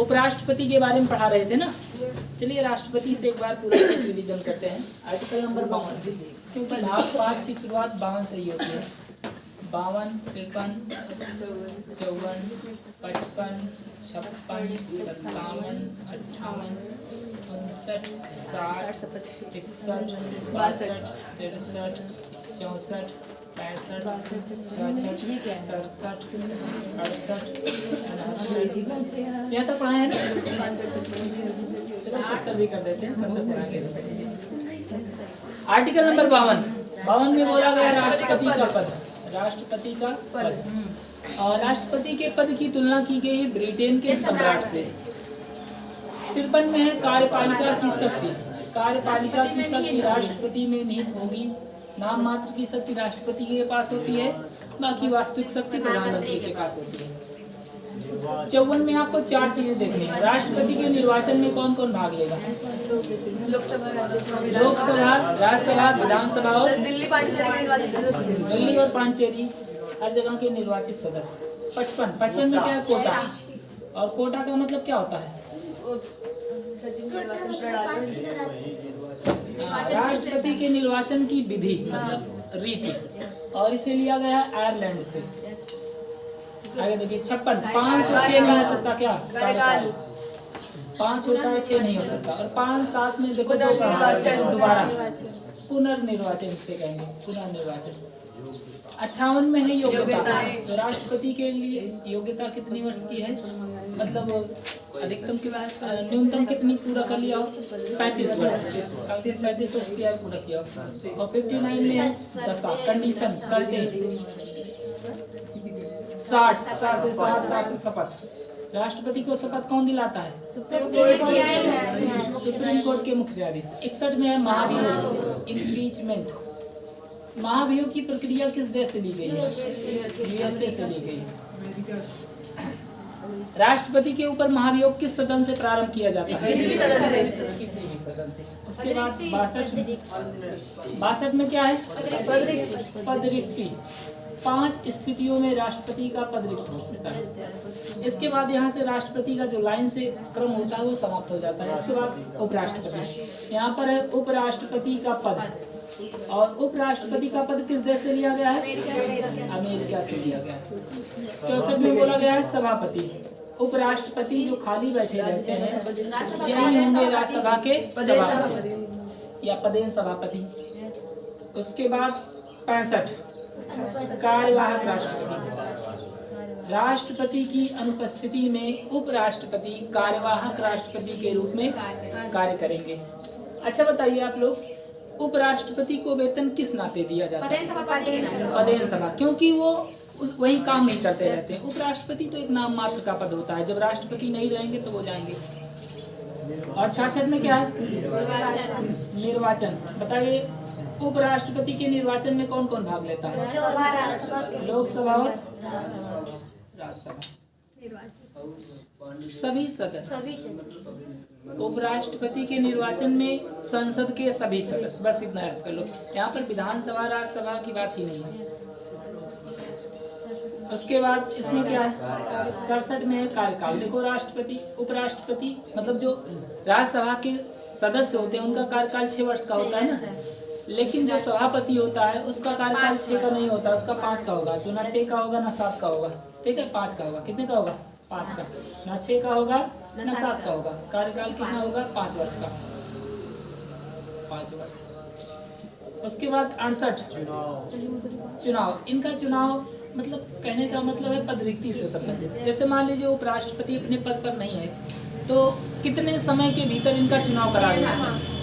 उपराष्ट्रपति के बारे में पढ़ा रहे थे ना। चलिए राष्ट्रपति से एक बार पूरा रिवीजन करते हैं। आर्टिकल नंबर 52 से, क्योंकि भाग 5 की शुरुआत 52 से ही होती है। 52, 53, 54, 55, 56, 57, 58, 59, 60, 61, 62, 63, 64, 65, 66, 67, 68, 69, यहाँ तक पढ़ाए हैं ना। चलो 70 भी कर देते हैं, 70 पढ़ाएंगे। आर्टिकल नंबर 52 में बोला गया राष्ट्रपति का पद। राष्ट्रपति का पद और राष्ट्रपति के पद की तुलना की गई है ब्रिटेन के सम्राट से। 53 में है कार्यपालिका की शक्ति। कार्यपालिका की शक्ति राष्ट्रपति में निहित होगी। नाम मात्र की शक्ति राष्ट्रपति के पास होती है, बाकी वास्तविक शक्ति प्रधानमंत्री के पास होती है। 54 में आपको 4 चीजें देखनी है। राष्ट्रपति के निर्वाचन में कौन कौन भाग लेगा? लोकसभा, राज्यसभा, विधानसभा और दिल्ली और पांडिचेरी हर जगह के निर्वाचित सदस्य। 55 में क्या है? कोटा। और कोटा का मतलब क्या होता है? राष्ट्रपति के निर्वाचन की विधि मतलब रीति, और इसे लिया गया है आयरलैंड से। आगे देखिए 56, 5 से 6 नहीं हो सकता। क्या 5 होता है, 6 नहीं हो सकता। और 5, 7 में देखो दोबारा पुनर्निर्वाचन, इससे कहेंगे पुनर्निर्वाचन। 58 में है योग्यता। तो राष्ट्रपति के लिए योग्यता कितनी वर्ष की है? मतलब अधिकतम के बाद न्यूनतम कितनी पूरा कर लिया हो? 35 वर्ष। 35 वर्ष की आयु पूरा किया हो। और 59 में है दशा, कंडीशन, सर्टेन। 60 से शपथ। राष्ट्रपति को शपथ कौन दिलाता है? सुप्रीम कोर्ट के मुख्य न्यायाधीश। 61 में है महाभियोग, इम्पीचमेंट। महाभियोग की प्रक्रिया किस देश से ली गई है? यूएसए से ली गई है। राष्ट्रपति के ऊपर महाभियोग किस सदन से प्रारंभ किया जाता है? किसी भी सदन से। उसके बाद 62 में क्या है? पद रिक्ति। 5 स्थितियों में राष्ट्रपति का पद रिक्त हो सकता है। इसके बाद यहाँ से राष्ट्रपति का जो लाइन से क्रम होता है वो समाप्त हो जाता है। इसके बाद उपराष्ट्रपति। यहाँ पर है उपराष्ट्रपति का पद। और उपराष्ट्रपति का पद किस देश से लिया गया है? अमेरिका से लिया गया है। 64 में बोला गया है सभापति। उपराष्ट्रपति जो खाली बैठे रहते हैं यही होंगे राज्यसभा के सभापति या पदेन सभापति। उसके बाद 65 कार्यवाहक राष्ट्रपति। राष्ट्रपति की अनुपस्थिति में उपराष्ट्रपति कार्यवाहक राष्ट्रपति के रूप में कार्य करेंगे। अच्छा बताइए आप लोग, उपराष्ट्रपति को वेतन किस नाते दिया जाता है? पदेन सभा, क्योंकि वो वही काम नहीं करते रहते हैं। उपराष्ट्रपति तो एक नाम मात्र का पद होता है, जब राष्ट्रपति नहीं रहेंगे तो वो जाएंगे। और 66 में क्या है? निर्वाचन। बताइए उपराष्ट्रपति के निर्वाचन में कौन कौन भाग लेता है? लोकसभा और राज्यसभा सभी सदस्य। उपराष्ट्रपति के निर्वाचन में संसद के सभी सदस्य, बस इतना याद कर लो। यहाँ पर विधानसभा राज्यसभा की बात ही नहीं है। उसके बाद इसमें क्या है? 67 में है कार्यकाल। देखो राष्ट्रपति उपराष्ट्रपति मतलब जो राज्यसभा के सदस्य होते हैं उनका कार्यकाल 6 वर्ष का होता है ना, लेकिन जो सभापति होता है उसका कार्यकाल 6 का नहीं होता, उसका 5 का होगा। तो ना 6 का होगा ना 7 का होगा, ठीक है, 5 का होगा। कितने का होगा? 5 का। ना 6 का होगा ना 7 का होगा। कार्यकाल कितना होगा? 5 वर्ष का, 5 वर्ष। उसके बाद 68 चुनाव। इनका चुनाव मतलब कहने का मतलब है पद रिक्ति से संबंधित। जैसे मान लीजिए उपराष्ट्रपति अपने पद पर नहीं है तो कितने समय के भीतर इनका चुनाव करा देना चाहिए?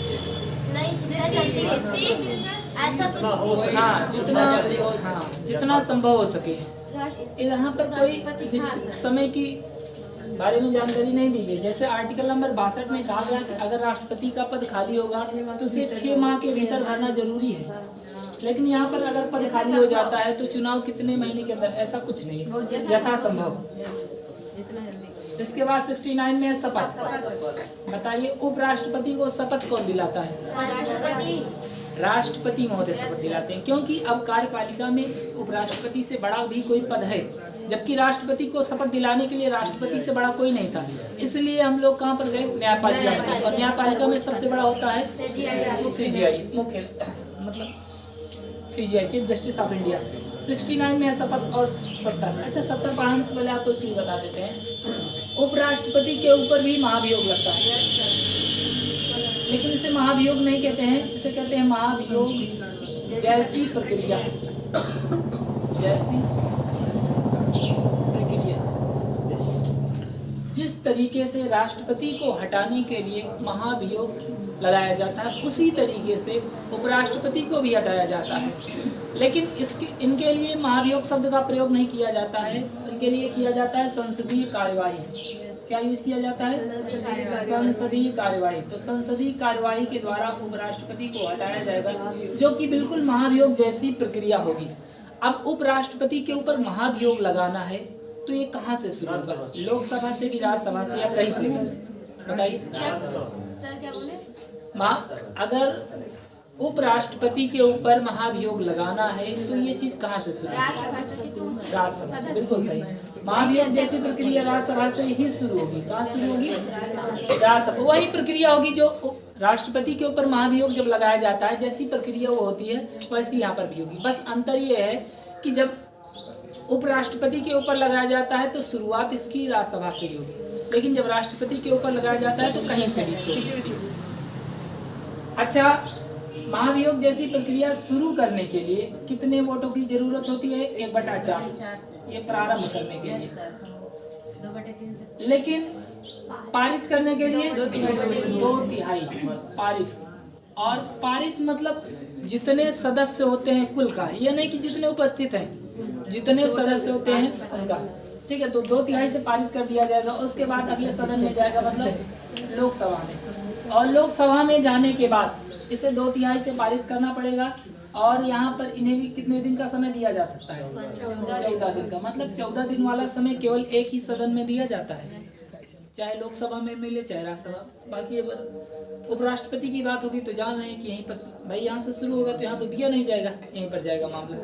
जितना संभव हो सके। यहाँ पर कोई समय की बारे में जानकारी नहीं दी गई। जैसे आर्टिकल नंबर 62 में कहा गया कि अगर राष्ट्रपति का पद खाली होगा तो उसे 6 माह के भीतर भरना जरूरी है, लेकिन यहाँ पर अगर पद खाली हो जाता है तो चुनाव कितने महीने के अंदर, ऐसा कुछ नहीं, यथासंभव। इसके बाद 69 में शपथ। बताइए उपराष्ट्रपति को शपथ कौन दिलाता है? राष्ट्रपति महोदय शपथ दिलाते हैं, क्योंकि अब कार्यपालिका में उपराष्ट्रपति से बड़ा भी कोई पद है जबकि राष्ट्रपति को शपथ दिलाने के लिए राष्ट्रपति से बड़ा कोई नहीं था। इसलिए हम लोग कहाँ पर गए? न्यायपालिका में। और न्यायपालिका में सबसे बड़ा होता है CJI, मुख्य मतलब CJI, chief justice of India. 69 में है शपथ और 70। अच्छा 70 पढ़ाने से पहले आपको एक चीज बता देते हैं, उपराष्ट्रपति के ऊपर भी महाभियोग लगता है, लेकिन इसे महाभियोग नहीं कहते हैं, इसे कहते हैं महाभियोग जैसी प्रक्रिया। जैसी प्रक्रिया, जिस तरीके से राष्ट्रपति को हटाने के लिए महाभियोग लगाया जाता है उसी तरीके से उपराष्ट्रपति को भी हटाया जाता है। लेकिन इनके लिए महाभियोग शब्द का प्रयोग नहीं किया जाता है, इनके लिए किया जाता है संसदीय कार्यवाही। क्या यूज किया जाता है? संसदीय कार्यवाही। तो संसदीय कार्यवाही के द्वारा उपराष्ट्रपति को हटाया जाएगा, जो कि बिल्कुल महाभियोग जैसी प्रक्रिया होगी। अब उपराष्ट्रपति के ऊपर महाभियोग लगाना है तो ये कहाँ से शुरू होगा? लोकसभा से कि राज्यसभा से या कहीं से भी? बताइए। अगर उपराष्ट्रपति के ऊपर महाभियोग लगाना है तो ये चीज कहाँ से शुरू होगी? राज्यसभा से। बिल्कुल सही। महाभियोग जैसी प्रक्रिया राज्यसभा से ही शुरू होगी। कहाँ शुरू होगी? राज्यसभा। वही प्रक्रिया होगी जो राष्ट्रपति के ऊपर महाभियोग जब लगाया जाता है, जैसी प्रक्रिया वो होती है वैसी यहाँ पर भी होगी। बस अंतर ये है कि जब उपराष्ट्रपति के ऊपर लगाया जाता है तो शुरुआत इसकी राज्यसभा से ही होगी, लेकिन जब राष्ट्रपति के ऊपर लगाया जाता है तो कहीं से भी शुरू। अच्छा, महाभियोग जैसी प्रक्रिया शुरू करने के लिए कितने वोटों की जरूरत होती है? 1/4 ये प्रारंभ करने के लिए। लेकिन पारित करने के लिए 2/3 पारित। और पारित मतलब जितने सदस्य होते हैं कुल का, ये नहीं कि जितने उपस्थित हैं, जितने सदस्य होते हैं उनका। ठीक है, तो 2/3 से पारित कर दिया जाएगा। उसके बाद अगले सदन में जाएगा, मतलब लोकसभा में। और लोकसभा में जाने के बाद इसे 2/3 से पारित करना पड़ेगा। और यहाँ पर इन्हें भी कितने दिन का समय दिया जा सकता है? 14 दिन का। मतलब 14 दिन वाला समय केवल एक ही सदन में दिया जाता है, चाहे लोकसभा में मिले चाहे राज्यसभा। बाकी अगर उपराष्ट्रपति की बात होगी तो जान रहे हैं कि यहीं पर भाई यहाँ से शुरू होगा तो यहाँ तो दिया नहीं जाएगा, यहीं पर जाएगा मामला।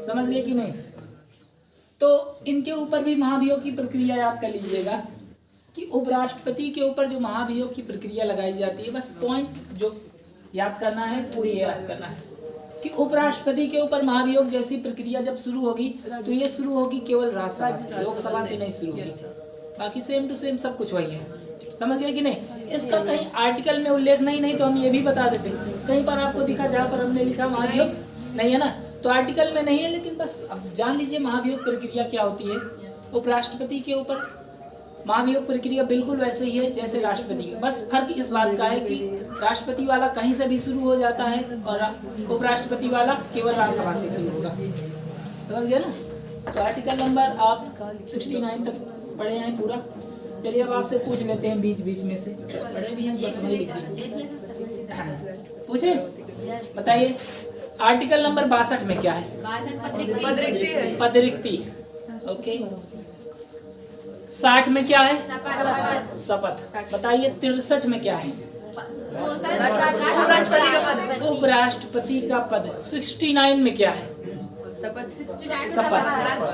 समझ गए कि नहीं? तो इनके ऊपर भी महाभियोग की प्रक्रिया याद कर लीजिएगा कि उपराष्ट्रपति के ऊपर जो महाभियोग की प्रक्रिया लगाई जाती है, बस पॉइंट जो याद करना है पूरी याद करना है कि उपराष्ट्रपति के ऊपर महाभियोग जैसी प्रक्रिया जब शुरू होगी तो ये शुरू होगी केवल राज्यसभा से, लोकसभा से नहीं शुरू होगी। बाकी सेम टू सेम सब कुछ वही है। समझ गए कि नहीं? इसका कहीं आर्टिकल में उल्लेख नहीं तो हम ये भी बता देते। कहीं पर आपको दिखा जहाँ पर हमने लिखा महाभियोग नहीं है ना, तो आर्टिकल में नहीं है, लेकिन बस अब जान लीजिए महाभियोग प्रक्रिया क्या होती है। उपराष्ट्रपति के ऊपर महाभियोग प्रक्रिया बिल्कुल वैसे ही है जैसे राष्ट्रपति की। बस फर्क इस बात का है कि राष्ट्रपति वाला कहीं से भी शुरू हो जाता है और उपराष्ट्रपति वाला केवल राज्यसभा से शुरू होगा। समझ गए ना? तो आर्टिकल नंबर आप 69 तक पढ़े हैं पूरा। चलिए अब आपसे पूछ लेते हैं बीच बीच में से, पढ़े भी हैं बस वही लिख रहे। पूछे? बताइए आर्टिकल नंबर 62 में क्या है? पदरिक्ति। ओके। 60 में क्या है? शपथ। बताइए 63 में क्या है? उपराष्ट्रपति का पद। 69 में क्या है? शपथ।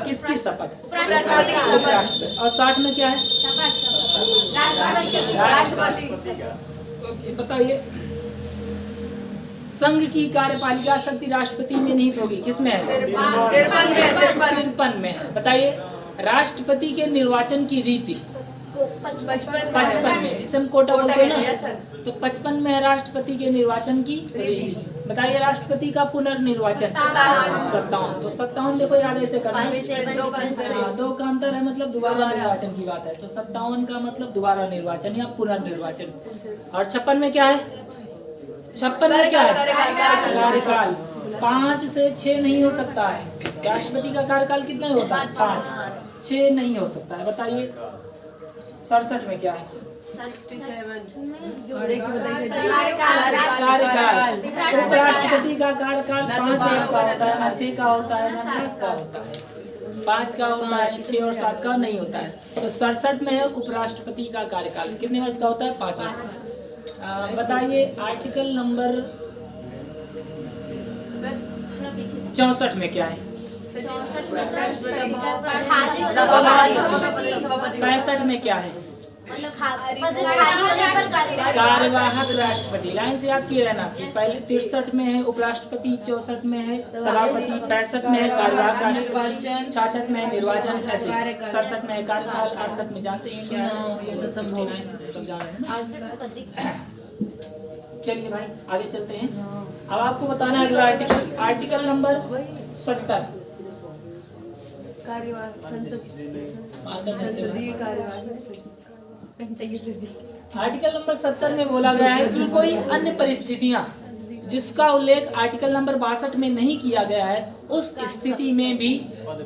किसकी शपथ? उपराष्ट्रपति। और 60 में क्या है? राष्ट्रपति। बताइए संघ की कार्यपालिका शक्ति राष्ट्रपति में निहित होगी, किसमें है? 53 में है। बताइए राष्ट्रपति के निर्वाचन की रीति 55 में, जिसे हम कोटा बोलते हैं ना, तो 55 में है राष्ट्रपति के निर्वाचन की रीति। बताइए राष्ट्रपति का पुनर्निर्वाचन 57। तो 57 देखो याद ऐसे करना, 2 का अंतर है, मतलब दोबारा निर्वाचन की बात है। तो 57 का मतलब दोबारा निर्वाचन या पुनर्निर्वाचन। और 56 में क्या है? 56 में क्या है? कार्यकाल। 5 से 6 नहीं हो सकता है। राष्ट्रपति का कार्यकाल कितना होता है? 5। 6 नहीं हो सकता है। बताइए 67 में क्या है? कार्यकाल। उपराष्ट्रपति का कार्यकाल 5 वर्ष का होता है, ना 6 का होता है ना 7 का होता है। 5 का होता है, 6 और 7 का नहीं होता है। तो 67 में है उपराष्ट्रपति का कार्यकाल कितने वर्ष का होता है? 5 वर्ष। बताइए आर्टिकल नंबर 64 में क्या है? 65 में क्या है? कार्यवाहक राष्ट्रपति। लाइन से याद किए रहना कि पहले 63 में है उपराष्ट्रपति, 64 में है सभापति, 65 में है कार्यवाहक राष्ट्रपति, 66 में है निर्वाचन, ऐसे 67 में है कार्यकाल, 68 में जानते हैं क्या है? चलिए भाई आगे चलते हैं। अब आपको बताना है अगला article, article number 70। Article number 70 में बोला गया है कि कोई अन्य परिस्थितियां जिसका उल्लेख आर्टिकल नंबर 62 में नहीं किया गया है, उस स्थिति में भी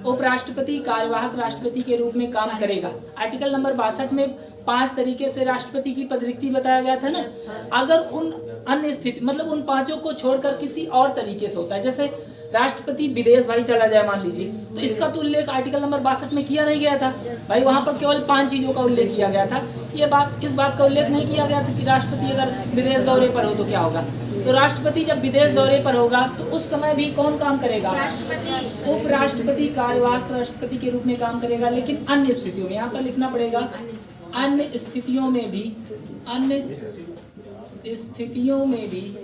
उपराष्ट्रपति कार्यवाहक राष्ट्रपति के रूप में काम करेगा। आर्टिकल नंबर 62 में 5 तरीके से राष्ट्रपति की पदरिक्ति बताया गया था ना। अगर उन अन्य स्थिति मतलब उन 5 को छोड़कर किसी और तरीके से होता है, जैसे राष्ट्रपति विदेश भाई चला जाए मान लीजिए, तो इसका तो उल्लेख आर्टिकल नंबर 62 में किया नहीं गया था भाई। वहां पर केवल 5 चीजों का उल्लेख किया गया था। इस बात का उल्लेख नहीं किया गया था कि राष्ट्रपति अगर विदेश दौरे पर हो तो क्या होगा। तो राष्ट्रपति जब विदेश दौरे पर होगा तो उस समय भी कौन काम करेगा? उपराष्ट्रपति कार्यवाहक राष्ट्रपति के रूप में काम करेगा। लेकिन अन्य स्थितियों में, यहाँ पर लिखना पड़ेगा, अन्य स्थितियों में भी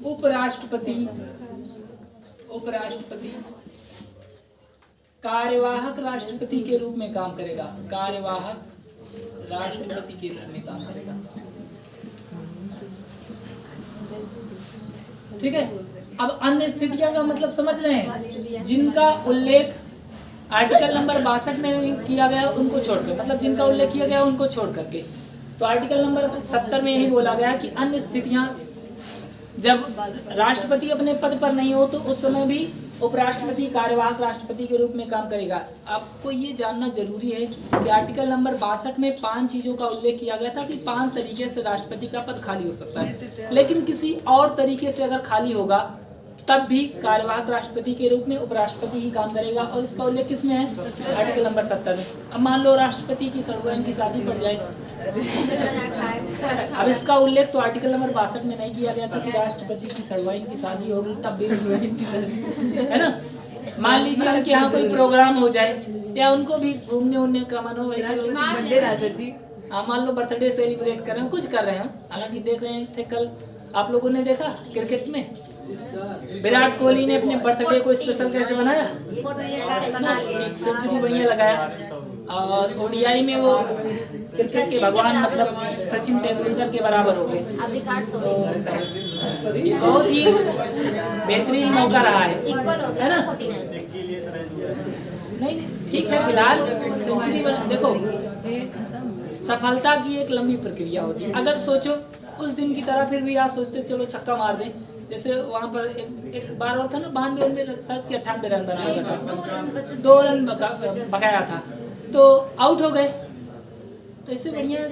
उपराष्ट्रपति कार्यवाहक राष्ट्रपति के रूप में काम करेगा। कार्यवाहक राष्ट्रपति के रूप में काम करेगा। ठीक है। अब अन्य स्थितियां का मतलब समझ रहे हैं, जिनका उल्लेख आर्टिकल नंबर 62 में किया गया उनको छोड़कर, मतलब जिनका उल्लेख किया गया उनको छोड़ करके। तो आर्टिकल नंबर 70 में यही बोला गया कि अन्य स्थितियां जब राष्ट्रपति अपने पद पर नहीं हो तो उस समय भी उपराष्ट्रपति कार्यवाहक राष्ट्रपति के रूप में काम करेगा। आपको ये जानना जरूरी है कि आर्टिकल नंबर 62 में 5 चीजों का उल्लेख किया गया था कि 5 तरीके से राष्ट्रपति का पद खाली हो सकता है। लेकिन किसी और तरीके से अगर खाली होगा तब भी कार्यवाहक राष्ट्रपति के रूप में उपराष्ट्रपति ही काम करेगा। और इसका उल्लेख किसमें है? आर्टिकल नंबर 70 में। अब मान लो राष्ट्रपति की सड़ुआइन की शादी पड़ जाए, अब इसका उल्लेख तो आर्टिकल नंबर 62 में नहीं किया गया था कि राष्ट्रपति की सड़ुआइन की शादी होगी तब भी है ना। मान लीजिए उनके यहाँ कोई प्रोग्राम हो जाए या उनको भी घूमने उड़ने का मन हो, मान लो बर्थडे सेलिब्रेट कर रहे हैं, कुछ कर रहे हैं, हालांकि देख रहे थे कल आप लोगों ने देखा क्रिकेट में विराट कोहली ने अपने बर्थडे को स्पेशल कैसे बनाया, एक सेंचुरी बढ़िया लगाया। और ओडीआई में वो क्रिकेट के भगवान मतलब सचिन तेंदुलकर के बराबर हो गए। तो बहुत ही बेहतरीन मौका रहा है ना। नहीं ठीक है, फिलहाल सेंचुरी बना। देखो सफलता की एक लंबी प्रक्रिया होती है। अगर सोचो उस दिन की तरह फिर भी आप सोचते चलो छक्का मार दें, जैसे वहाँ पर एक बार और था ना 92 में शायद 98 रन बनाया था, 2 रन बकाया था तो आउट हो गए। तो इससे बढ़िया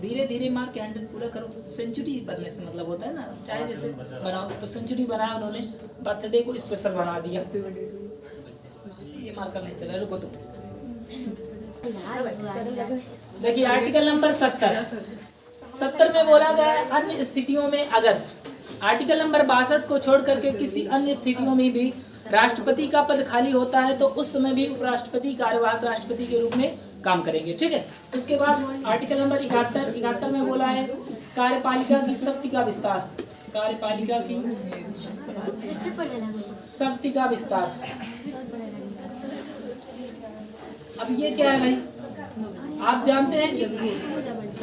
धीरे धीरे मार के हैंडल पूरा करो। सेंचुरी बनने से मतलब होता है ना, चाहे जैसे बनाओ। तो सेंचुरी बनाया उन्होंने, बर्थडे को स्पेशल बना दिया। ये मार कर नहीं चला, रुको तो देखिए आर्टिकल नंबर 70 में बोला गया है अन्य स्थितियों में अगर आर्टिकल नंबर 62 को छोड़ करके किसी अन्य स्थितियों में भी राष्ट्रपति का पद खाली होता है तो उस समय भी उपराष्ट्रपति कार्यवाहक राष्ट्रपति के रूप में काम करेंगे। ठीक है। उसके बाद आर्टिकल नंबर 71 में बोला है कार्यपालिका की शक्ति का विस्तार। कार्यपालिका की शक्ति का विस्तार। अब ये क्या है भाई, आप जानते हैं कि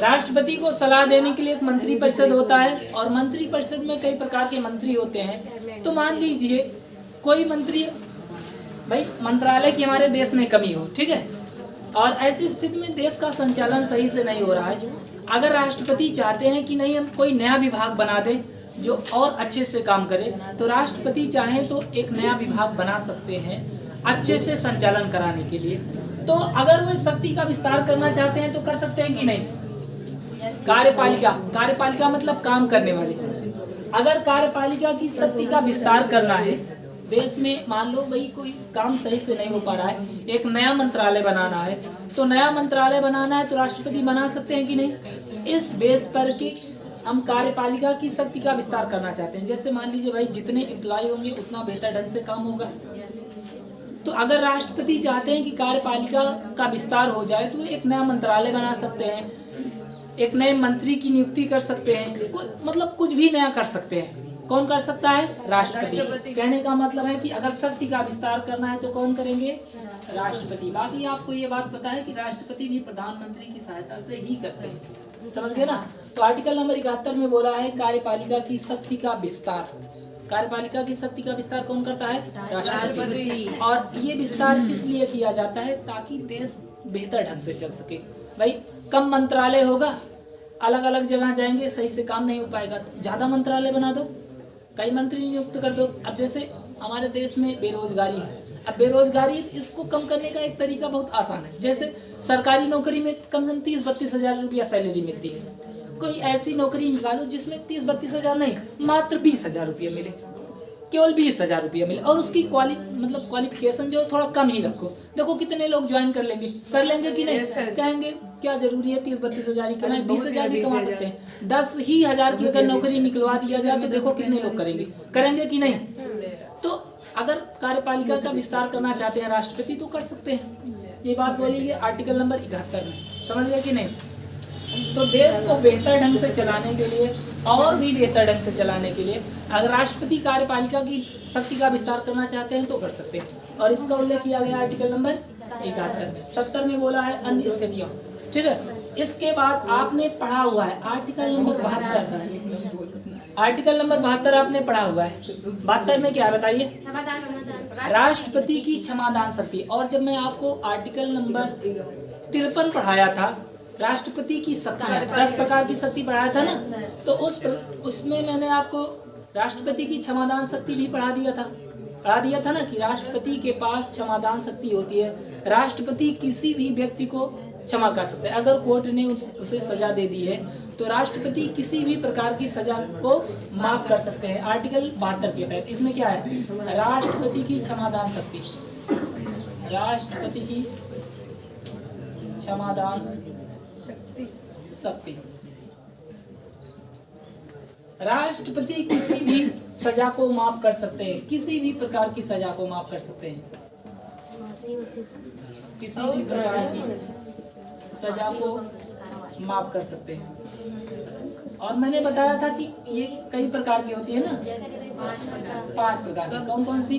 राष्ट्रपति को सलाह देने के लिए एक मंत्री परिषद होता है और मंत्री परिषद में कई प्रकार के मंत्री होते हैं। तो मान लीजिए कोई मंत्री, भाई मंत्रालय की हमारे देश में कमी हो, ठीक है, और ऐसी स्थिति में देश का संचालन सही से नहीं हो रहा है। अगर राष्ट्रपति चाहते हैं कि नहीं हम कोई नया विभाग बना दें जो और अच्छे से काम करे, तो राष्ट्रपति चाहें तो एक नया विभाग बना सकते हैं अच्छे से संचालन कराने के लिए। तो अगर वो शक्ति का विस्तार करना चाहते हैं तो कर सकते हैं कि नहीं। कार्यपालिका मतलब काम करने वाले। अगर कार्यपालिका की शक्ति का विस्तार करना है देश में, मान लो भाई कोई काम सही से नहीं हो पा रहा है, एक नया मंत्रालय बनाना है, तो नया मंत्रालय बनाना है तो राष्ट्रपति बना सकते हैं कि नहीं। इस बेस पर कि हम कार्यपालिका की शक्ति का विस्तार करना चाहते हैं। जैसे मान लीजिए भाई, जितने एम्प्लॉय होंगे उतना बेहतर ढंग से काम होगा। तो अगर राष्ट्रपति चाहते हैं कि कार्यपालिका का विस्तार हो जाए तो एक नया मंत्रालय बना सकते हैं, एक नए मंत्री की नियुक्ति कर सकते हैं, मतलब कुछ भी नया कर सकते हैं। कौन कर सकता है? राष्ट्रपति। कहने का मतलब है कि अगर शक्ति का विस्तार करना है तो कौन करेंगे? राष्ट्रपति। बाकी आपको ये बात पता है कि राष्ट्रपति भी प्रधानमंत्री की सहायता से ही करते हैं, समझ गए ना। तो आर्टिकल नंबर 71 में बोला है कार्यपालिका की शक्ति का विस्तार। कार्यपालिका की शक्ति का विस्तार कौन करता है? राष्ट्रपति। और ये विस्तार इसलिए किया जाता है ताकि देश बेहतर ढंग से चल सके। भाई कम मंत्रालय होगा, अलग अलग जगह जाएंगे, सही से काम नहीं हो पाएगा। ज्यादा मंत्रालय बना दो, कई मंत्री नियुक्त कर दो। अब जैसे हमारे देश में बेरोजगारी है, अब बेरोजगारी इसको कम करने का एक तरीका बहुत आसान है। जैसे सरकारी नौकरी में कम से कम 30-32 हजार रुपया सैलरी मिलती है, कोई ऐसी नौकरी निकालो जिसमें 30-32 हजार नहीं, मात्र 20 हजार रुपया मिले, केवल 20 हजार रुपया मिले। और उसकी क्वालिफिकेशन जो थोड़ा कम ही रखो। देखो कितने लोग ज्वाइन कर लेंगे कि नहीं? कहेंगे क्या जरूरी है 30-32 हजार ही कमाए, 20 हजार भी कमा सकते हैं। 10 ही हजार की अगर नौकरी निकलवा दिया जाए तो देखो कितने लोग करेंगे कि नहीं। तो अगर कार्यपालिका का विस्तार करना चाहते हैं राष्ट्रपति तो कर सकते हैं। ये बात बोली है आर्टिकल नंबर 71 में, समझ गए कि नहीं। तो देश को बेहतर ढंग से चलाने के लिए, और भी बेहतर ढंग से चलाने के लिए अगर राष्ट्रपति कार्यपालिका की शक्ति का विस्तार करना चाहते हैं तो कर सकते हैं। और इसका उल्लेख किया गया आर्टिकल नंबर 71 में। 70 में बोला है अन्य स्थितियों, ठीक है। इसके बाद आपने पढ़ा हुआ है आर्टिकल नंबर 72। आर्टिकल नंबर 72 आपने पढ़ा हुआ है। 72 में क्या बताइए? राष्ट्रपति की क्षमादान शक्ति। और जब मैं आपको आर्टिकल नंबर 53 पढ़ाया था, राष्ट्रपति की शक्ति 10 प्रकार की शक्ति पढ़ाया था ना, तो उसमें मैंने आपको राष्ट्रपति की क्षमादान शक्ति भी पढ़ा दिया था ना, कि राष्ट्रपति के पास क्षमादान शक्ति होती है। राष्ट्रपति किसी भी व्यक्ति को क्षमा कर सकते हैं। अगर कोर्ट ने उसे सजा दे दी है तो राष्ट्रपति किसी भी प्रकार की सजा को माफ कर सकते हैं आर्टिकल 72 के तहत। इसमें क्या है? राष्ट्रपति की क्षमादान शक्ति, राष्ट्रपति की क्षमादान शक्ति। राष्ट्रपति किसी भी सजा को माफ कर सकते हैं, किसी भी प्रकार की सजा को माफ कर सकते हैं, किसी भी प्रकार की सजा को माफ कर सकते हैं। और मैंने बताया था कि ये कई प्रकार की होती है ना, 5 प्रकार की। कौन कौन सी?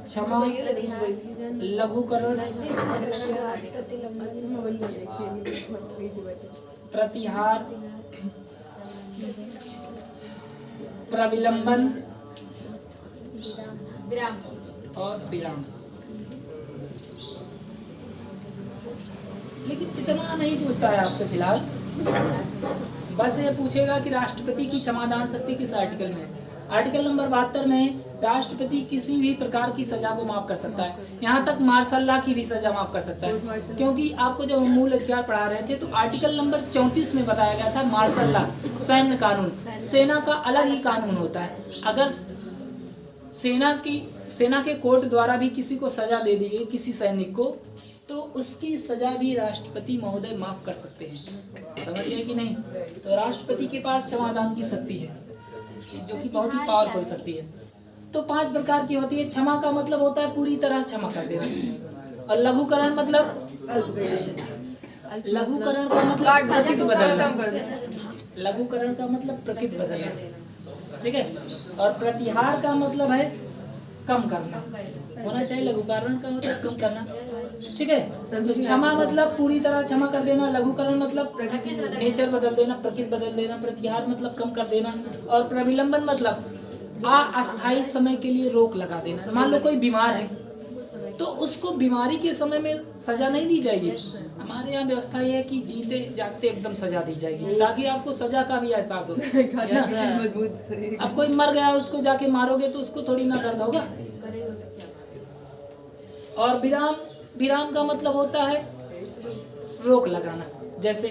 क्षमा, लघुकरण, प्रतिहार, प्रविलंबन और विराम। लेकिन इतना नहीं पूछता है आपसे फिलहाल, बस ये पूछेगा कि राष्ट्रपति की क्षमादान शक्ति किस आर्टिकल में है। आर्टिकल नंबर 72 में राष्ट्रपति किसी भी प्रकार की सजा को माफ कर सकता है, यहाँ तक मार्शल लॉ की भी सजा माफ कर सकता है। क्योंकि आपको जब हम मूल अधिकार पढ़ा रहे थे तो आर्टिकल नंबर 34 में बताया गया था मार्शल लॉ, सैन्य कानून। सेना का अलग ही कानून होता है। अगर सेना के कोर्ट द्वारा भी किसी को सजा दे दी गई, किसी सैनिक को, तो उसकी सजा भी राष्ट्रपति महोदय माफ कर सकते हैं। समझ गए कि नहीं? तो राष्ट्रपति के पास क्षमादान की शक्ति है, जो कि बहुत ही पावरफुल शक्ति है। तो 5 प्रकार की होती है। क्षमा का मतलब होता है पूरी तरह क्षमा कर देना। और लघुकरण मतलब प्रकृति बदलना। लघुकरण का मतलब प्रकृति बदलना, ठीक है। और प्रतिहार का मतलब है कम करना, होना चाहिए। लघुकरण का मतलब कम करना, ठीक है। तो क्षमा मतलब पूरी तरह क्षमा कर देना, लघुकरण मतलब नेचर बदल देना, प्रकृति बदल देना, प्रतिहार मतलब कम कर देना, और प्रविलंबन मतलब अस्थायी समय के लिए रोक लगा देना। मान लो कोई बीमार है तो उसको बीमारी के समय में सजा नहीं दी जाएगी। हमारे यहाँ व्यवस्था ये है कि जीते जागते एकदम सजा दी जाएगी, ताकि आपको सजा का भी एहसास हो। अब कोई मर गया, उसको जाके मारोगे तो उसको थोड़ी ना दर्द होगा। और विराम का मतलब होता है रोक लगाना। जैसे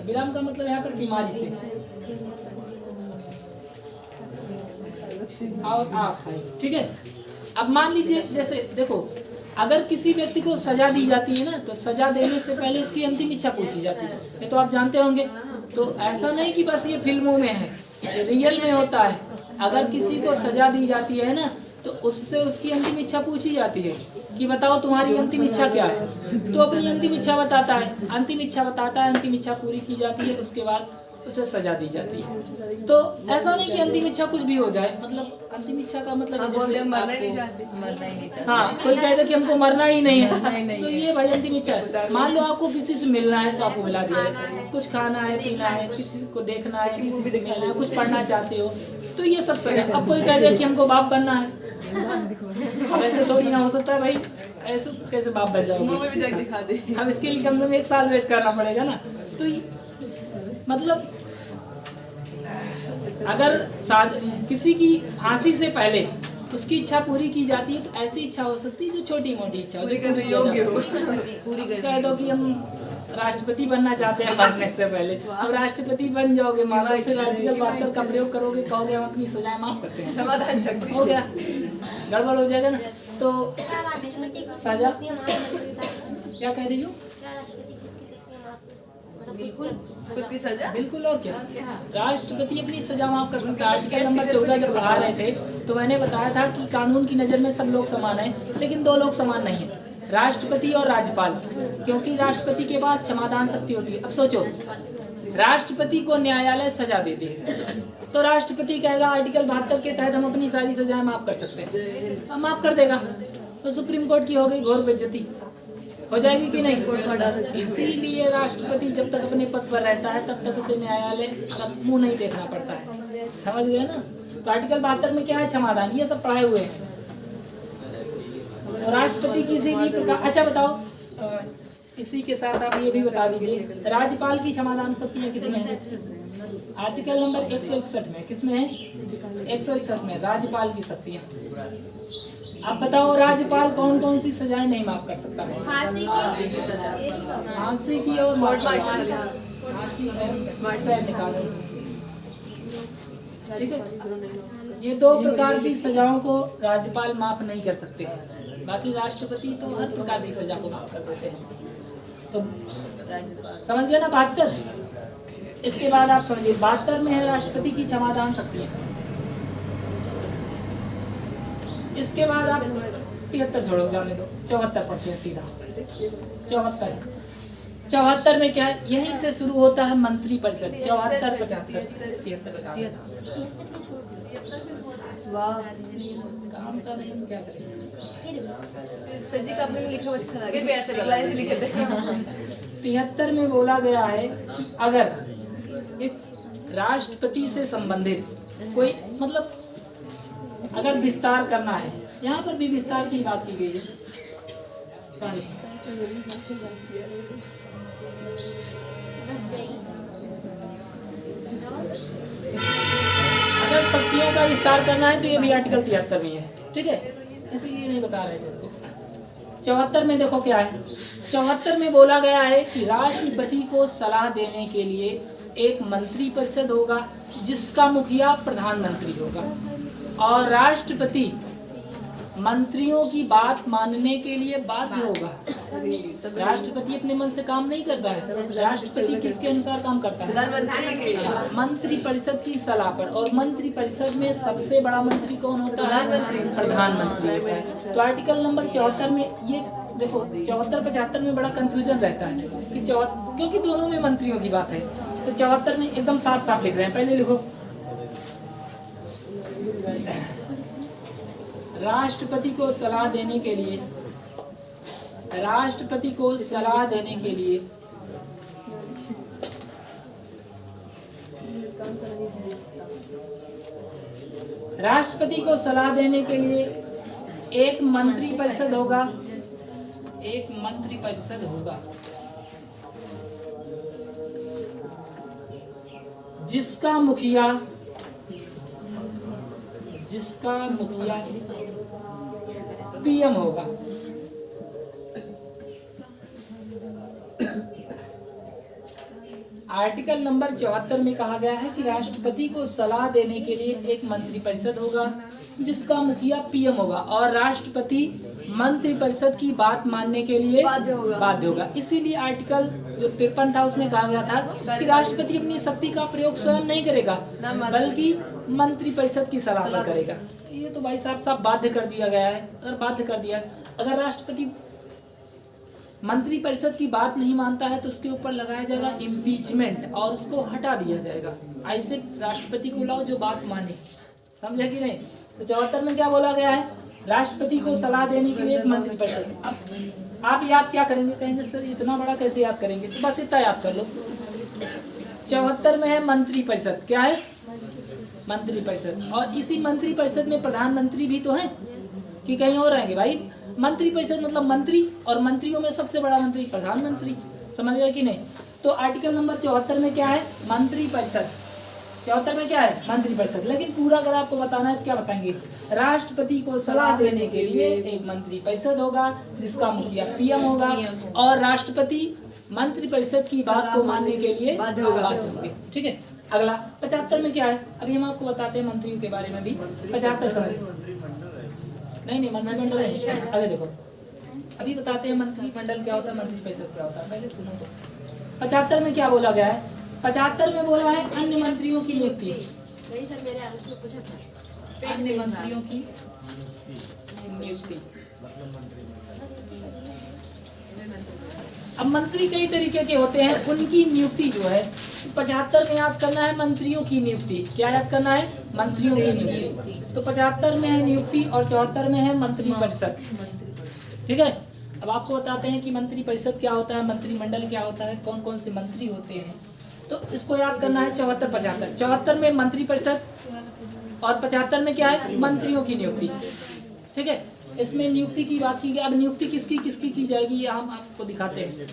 विराम का मतलब यहाँ पर बीमारी से और अस्थायी, ठीक है। अब मान लीजिए, जैसे देखो अगर किसी व्यक्ति को सजा दी जाती है ना, तो सजा देने से पहले उसकी अंतिम इच्छा पूछी जाती है, ये तो आप जानते होंगे। तो ऐसा नहीं कि बस ये फिल्मों में है, ये रियल में होता है। अगर किसी को सजा दी जाती है ना, तो उससे उसकी अंतिम इच्छा पूछी जाती है कि बताओ तुम्हारी अंतिम इच्छा क्या है। तो अपनी अंतिम इच्छा बताता है, अंतिम इच्छा बताता है, अंतिम इच्छा पूरी की जाती है, उसके बाद उसे सजा दी जाती है। तो ऐसा नहीं कि अंतिम इच्छा कुछ भी हो जाए, मतलब अंतिम इच्छा का मतलब जैसे मरना ही नहीं चाहते। हाँ, कोई कहता कि हमको मरना ही नहीं है, तो ये भाई अंतिम इच्छा है। मान लो आपको किसी से मिलना है तो आपको मिला दिया है, कुछ खाना है, पीना है, किसी को देखना है, किसी से मिलना है, कुछ पढ़ना चाहते हो, तो ये सब सजा। अब कोई कह दे कि हमको बाप बनना है, अब ऐसे थोड़ी ना हो सकता है भाई, ऐसे कैसे बाप बन जाओगे। अब इसके लिए कम से कम 1 साल वेट करना पड़ेगा ना। तो मतलब अगर किसी की फांसी से पहले उसकी इच्छा पूरी की जाती है, तो ऐसी इच्छा हो सकती है जो छोटी मोटी इच्छा हो, जो पूरी कह दो कि हम राष्ट्रपति बनना चाहते हैं मरने से पहले, अब राष्ट्रपति बन जाओगे, मान लो फिर आर्टिकल 72 का प्रयोग करोगे, कहोगे हम अपनी सजाएं माफ करते हैं, हो गया, गड़बड़ हो जाएगा ना। तो सजा क्या कह रही हो? बिल्कुल, और क्या, राष्ट्रपति अपनी सजा माफ कर सकता है। आर्टिकल नंबर 14 जब पढ़ा रहे थे तो मैंने बताया था कि कानून की नज़र में सब लोग समान हैं, लेकिन 2 लोग समान नहीं है, राष्ट्रपति और राज्यपाल, क्योंकि राष्ट्रपति के पास क्षमादान शक्ति होती है। अब सोचो, राष्ट्रपति को न्यायालय सजा देती है, तो राष्ट्रपति कहेगा आर्टिकल 72 के तहत हम अपनी सारी सजाएं माफ कर सकते हैं, अब माफ कर देगा, तो सुप्रीम कोर्ट की हो गई घोर बेइज्जती, हो जाएगी कि नहीं। इसीलिए राष्ट्रपति जब तक अपने पद पर रहता है तब तक उसे न्यायालय का मुंह नहीं देखना पड़ता है, समझ गए ना। तो आर्टिकल 72 में क्या है? क्षमादान, ये सब पढ़ाए हुए हैं। तो राष्ट्रपति किसी भी प्रकार, अच्छा बताओ, इसी के साथ आप ये भी बता दीजिए, राज्यपाल की क्षमादान शक्तियाँ किसमें है? आर्टिकल नंबर 161 में, किसमें है? 161 में राज्यपाल की शक्तियाँ। आप बताओ राज्यपाल कौन कौन सी सजाएं नहीं माफ कर सकता है? फांसी की और सैन्य कानून, ठीक है। ये 2 प्रकार की सजाओं को राज्यपाल माफ नहीं कर सकते, बाकी राष्ट्रपति तो हर प्रकार की सजा को माफ कर देते हैं। तो समझ गए ना 72। इसके बाद आप समझिए 72 में है राष्ट्रपति की क्षमादान शक्तियाँ। इसके बाद आप 73 छोड़ो, जाने दो, 74 पढ़ते हैं सीधा। 74 में क्या है? यहीं से शुरू होता है मंत्री परिषद। 74, 75, 73। काम का नहीं तो क्या करेंगे? सर जी का आपने लिखा अच्छा लगा, फिर भी ऐसे लाइन से लिखे थे। 73 में बोला गया है कि अगर राष्ट्रपति से संबंधित कोई, मतलब अगर विस्तार करना है, यहाँ पर भी विस्तार की बात की गई है। अगर शक्तियों का विस्तार करना है तो ये भी आर्टिकल 73 में है, ठीक है, इसलिए नहीं बता रहे थे इसको। 74 में देखो क्या है। 74 में बोला गया है कि राष्ट्रपति को सलाह देने के लिए एक मंत्री परिषद होगा जिसका मुखिया प्रधानमंत्री होगा, और राष्ट्रपति मंत्रियों की बात मानने के लिए बाध्य होगा। राष्ट्रपति अपने मन से काम नहीं करता है, राष्ट्रपति किसके अनुसार काम करता है? मंत्री परिषद की सलाह पर। और मंत्री परिषद में सबसे बड़ा मंत्री कौन होता है? प्रधानमंत्री होता है। तो आर्टिकल नंबर 74 में ये देखो, 74-75 में बड़ा कंफ्यूजन रहता है कि क्योंकि दोनों में मंत्रियों की बात है। तो 74 में एकदम साफ साफ लिख रहे हैं, पहले लिखो राष्ट्रपति को सलाह देने के लिए, राष्ट्रपति को सलाह देने के लिए राष्ट्रपति को सलाह देने के लिए एक मंत्री परिषद होगा, एक मंत्री परिषद होगा जिसका मुखिया पीएम होगा। आर्टिकल नंबर 74 में कहा गया है कि राष्ट्रपति को सलाह देने के लिए एक मंत्री परिषद होगा जिसका मुखिया पीएम होगा, और राष्ट्रपति मंत्रिपरिषद की बात मानने के लिए बाध्य होगा। इसीलिए आर्टिकल जो 53 था उसमें कहा गया था कि राष्ट्रपति अपनी शक्ति का प्रयोग स्वयं नहीं करेगा बल्कि मंत्रिपरिषद की सलाह पर करेगा। ये तो भाई साहब बाध्य कर दिया गया है। अगर बाध्य कर दिया, अगर राष्ट्रपति मंत्रिपरिषद की बात नहीं मानता है तो उसके ऊपर लगाया जाएगा इम्पीचमेंट और उसको हटा दिया जाएगा। ऐसे राष्ट्रपति को लाओ जो बात माने, समझा कि नहीं। तो 74 में क्या बोला गया है, राष्ट्रपति को सलाह देने के लिए एक मंत्रिपरिषद। अब आप याद क्या करेंगे, कहेंगे सर इतना बड़ा कैसे याद करेंगे, तो बस इतना याद कर लो। 74 में है मंत्रिपरिषद, क्या है मंत्रिपरिषद, और इसी मंत्रिपरिषद में प्रधानमंत्री भी तो है कि कहीं और रहेंगे भाई। मंत्रिपरिषद मतलब मंत्री, और मंत्रियों में सबसे बड़ा मंत्री प्रधानमंत्री, समझ गए कि नहीं। तो आर्टिकल नंबर 74 में क्या है, मंत्रिपरिषद। 74 में क्या है, मंत्रिपरिषद। लेकिन पूरा अगर आपको बताना है तो क्या बताएंगे, राष्ट्रपति को सलाह देने के लिए एक मंत्रिपरिषद होगा जिसका मुखिया पीएम होगा, और राष्ट्रपति मंत्रिपरिषद की बात को मानने के लिए बाध्य होंगे। ठीक है। अगला 75 में क्या है, अभी हम आपको बताते हैं मंत्रियों के बारे में भी। 75 समझ नहीं मंत्रिमंडल है, आगे देखो अभी बताते हैं मंत्रिमंडल क्या होता है, मंत्रिपरिषद क्या होता है, पहले सुनो तो। 75 में क्या बोला गया है, 75 में बोला है अन्य मंत्रियों की नियुक्ति। अन्य मंत्रियों की नियुक्ति। अब मंत्री कई तरीके के होते हैं, उनकी नियुक्ति जो है 75 में याद करना है मंत्रियों की नियुक्ति। क्या याद करना है, मंत्रियों की नियुक्ति। तो 75 में है नियुक्ति और 74 में है मंत्रिपरिषद। ठीक है। अब आपको बताते हैं कि मंत्रिपरिषद क्या होता है, मंत्रिमंडल क्या होता है, कौन कौन से मंत्री होते हैं। तो इसको याद करना है 74 75। 74 में मंत्रिपरिषद और 75 में क्या है, मंत्रियों की नियुक्ति। ठीक है। इसमें नियुक्ति की बात की गई। अब नियुक्ति किसकी किसकी की जाएगी ये हम आपको दिखाते हैं।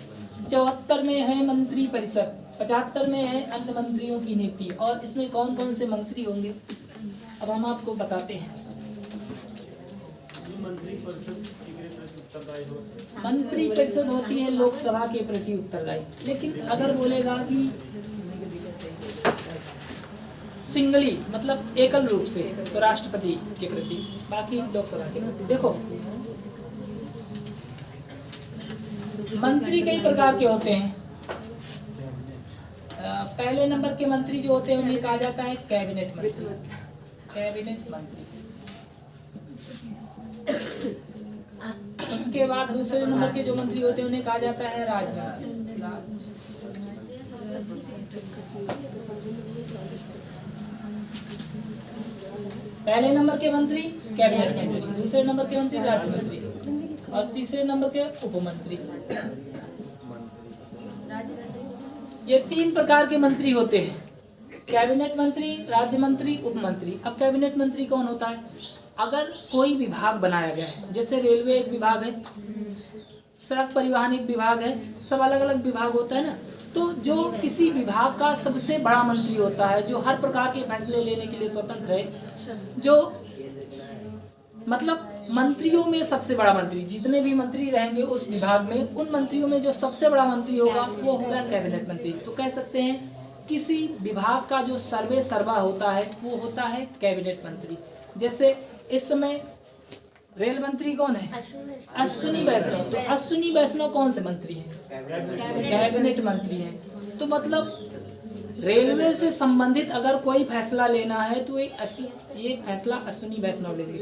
74 में है मंत्रिपरिषद, 75 में है अन्य मंत्रियों की नियुक्ति, और इसमें कौन कौन से मंत्री होंगे अब हम आपको बताते हैं। मंत्रिपरिषद होती है लोकसभा के प्रति उत्तरदायी, लेकिन अगर बोलेगा कि सिंगली मतलब एकल रूप से तो राष्ट्रपति के प्रति, बाकी लोकसभा के प्रति। देखो मंत्री कई प्रकार के होते हैं। पहले नंबर के मंत्री जो होते हैं उन्हें कहा जाता है कैबिनेट मंत्री। कैबिनेट मंत्री। उसके बाद दूसरे नंबर के जो मंत्री होते हैं उन्हें कहा जाता है राज्यमंत्री। पहले नंबर के मंत्री कैबिनेट मंत्री, दूसरे नंबर के मंत्री राज्य मंत्री, और तीसरे नंबर के उपमंत्री। ये 3 प्रकार के मंत्री होते हैं, कैबिनेट मंत्री, राज्य मंत्री, उपमंत्री। अब कैबिनेट मंत्री कौन होता है, अगर कोई विभाग बनाया गया है, जैसे रेलवे एक विभाग है, सड़क परिवहन एक विभाग है, सब अलग अलग विभाग होता है ना। तो जो किसी विभाग का सबसे बड़ा मंत्री होता है, जो हर प्रकार के फैसले लेने के लिए स्वतंत्र है, जो मतलब मंत्रियों में सबसे बड़ा मंत्री, जितने भी मंत्री रहेंगे उस विभाग में, उन मंत्रियों में जो सबसे बड़ा मंत्री होगा वो होगा कैबिनेट मंत्री। तो कह सकते हैं किसी विभाग का जो सर्वे सर्वा होता है वो होता है कैबिनेट मंत्री। जैसे इस समय रेल मंत्री कौन है, अश्विनी वैष्णव। तो अश्विनी वैष्णव कौन से मंत्री हैं, कैबिनेट मंत्री हैं। तो मतलब रेलवे से संबंधित अगर कोई फैसला लेना है तो ये फैसला अश्विनी वैष्णव लेंगे,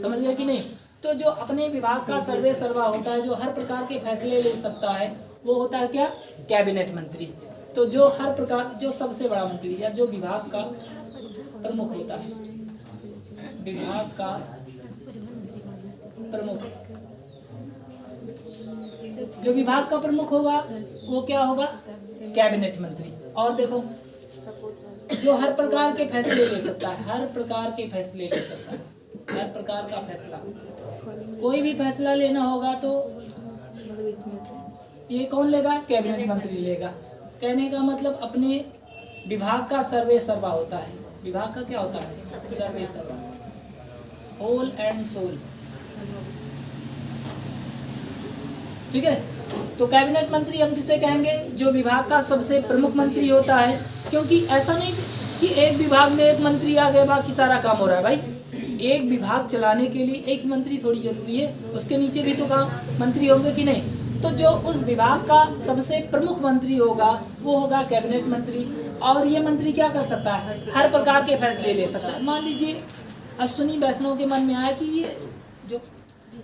समझ गए कि नहीं। तो जो अपने विभाग का सर्वे सर्वा होता है, जो हर प्रकार के फैसले ले सकता है, वो होता है क्या, कैबिनेट मंत्री। तो जो हर प्रकार, जो सबसे बड़ा मंत्री या जो विभाग का प्रमुख होता है, विभाग का प्रमुख, जो विभाग का प्रमुख होगा वो क्या होगा, कैबिनेट मंत्री। और देखो जो हर प्रकार के फैसले ले सकता है, हर प्रकार के फैसले ले सकता है, हर प्रकार का फैसला, कोई भी फैसला लेना होगा तो ये कौन लेगा, कैबिनेट मंत्री लेगा। कहने का मतलब अपने विभाग का सर्वे सर्वा होता है, विभाग का क्या होता है, सर्वे सर्वा, होल एंड सोल। ठीक है। तो कैबिनेट मंत्री हम किसे कहेंगे, जो विभाग का सबसे प्रमुख मंत्री होता है। क्योंकि ऐसा नहीं कि एक विभाग में एक मंत्री आ गए बाकी सारा काम हो रहा है भाई, एक विभाग चलाने के लिए एक ही मंत्री थोड़ी जरूरी है, उसके नीचे भी तो काम मंत्री होंगे कि नहीं। तो जो उस विभाग का सबसे प्रमुख मंत्री होगा वो होगा कैबिनेट मंत्री। और ये मंत्री क्या कर सकता है, हर प्रकार के फैसले ले सकता है। मान लीजिए अश्विनी वैष्णव के मन में आया कि ये जो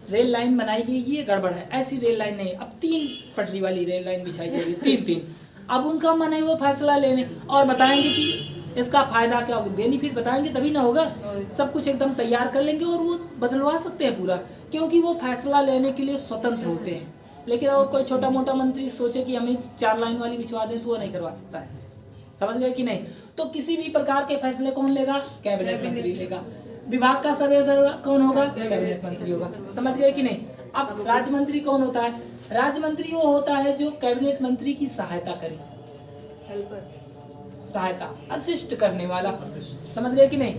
रेल लाइन बनाई गई ये गड़बड़ है, ऐसी रेल लाइन नहीं, अब 3 पटरी वाली रेल लाइन बिछाई जाएगी, 3-3। अब उनका मन है वो फैसला लेने और बताएंगे कि इसका फायदा क्या होगा, बेनिफिट बताएंगे तभी ना होगा। सब कुछ एकदम तैयार कर लेंगे और वो बदलवा सकते हैं पूरा, क्योंकि वो फैसला लेने के लिए स्वतंत्र होते हैं। लेकिन अगर कोई छोटा मोटा मंत्री सोचे कि हमें 4 लाइन वाली बिछवा दें तो वो नहीं करवा सकता है। समझ गए कि नहीं। तो किसी भी प्रकार के फैसले कौन लेगा, कैबिनेट मंत्री लेगा। विभाग का सर्वेसर्वा कौन होगा, कैबिनेट मंत्री होगा। समझ गए कि नहीं। अब राज्य मंत्री कौन होता है, राज्य मंत्री वो होता है जो कैबिनेट मंत्री की सहायता करे, हेल्पर, सहायता, असिस्ट करने वाला। समझ गए कि नहीं।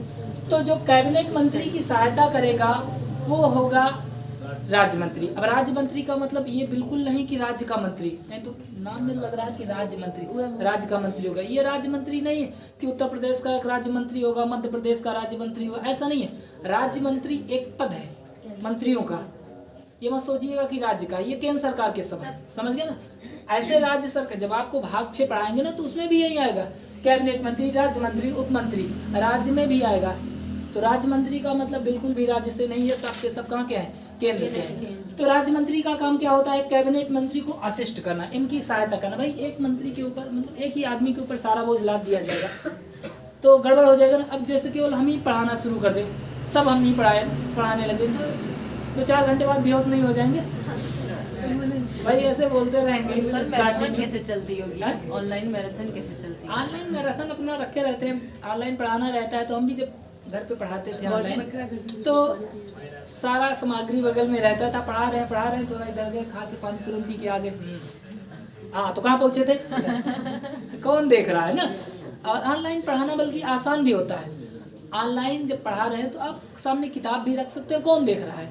तो जो कैबिनेट मंत्री की सहायता करेगा वो होगा राज्य मंत्री। अब राज्य मंत्री का मतलब ये बिल्कुल नहीं कि राज्य का मंत्री, नहीं तो नाम में लग रहा है कि राज्य मंत्री, राज्य का मंत्री होगा। ये राज्य मंत्री नहीं है कि उत्तर प्रदेश का एक राज्य मंत्री होगा, मध्य प्रदेश का राज्य मंत्री होगा, ऐसा नहीं है। राज्य मंत्री एक पद है मंत्रियों का, ये मत सोचिएगा कि राज्य का, ये केंद्र सरकार के सब है। समझ गए ना। ऐसे राज्य सरकार जब आपको भाग 6 पढ़ाएंगे ना तो उसमें भी यही आएगा, कैबिनेट मंत्री, राज्य मंत्री, उप मंत्री, राज्य में भी आएगा। तो राज्य मंत्री का मतलब बिल्कुल भी राज्य से नहीं है, सब के सब कहाँ के हैं, केंद्र के हैं। तो राज्य मंत्री का काम क्या होता है, कैबिनेट मंत्री को असिस्ट करना, इनकी सहायता करना। भाई एक मंत्री के ऊपर मतलब एक ही आदमी के ऊपर सारा बोझ लाद दिया जाएगा तो गड़बड़ हो जाएगा ना। अब जैसे केवल हम ही पढ़ाना शुरू कर दें, सब हम ही पढ़ाने लगे तो 2-4 घंटे बाद बेहोश नहीं हो जाएंगे भाई, ऐसे बोलते रहेंगे। सर मैराथन कैसे चलती होगी, ऑनलाइन मैराथन कैसे चलती है? ऑनलाइन मैराथन अपना रखे रहते हैं, ऑनलाइन पढ़ाना रहता है। तो हम भी जब घर पे पढ़ाते थे ऑनलाइन तो सारा सामग्री बगल में रहता था, पढ़ा रहे हैं, थोड़ा इधर गए, खा के पानी तुरंत पी के आगे, हाँ तो कहाँ पहुँचे थे कौन देख रहा है ना। और ऑनलाइन पढ़ाना बल्कि आसान भी होता है। ऑनलाइन जब पढ़ा रहे हैं तो आप सामने किताब भी रख सकते हो, कौन देख रहा है।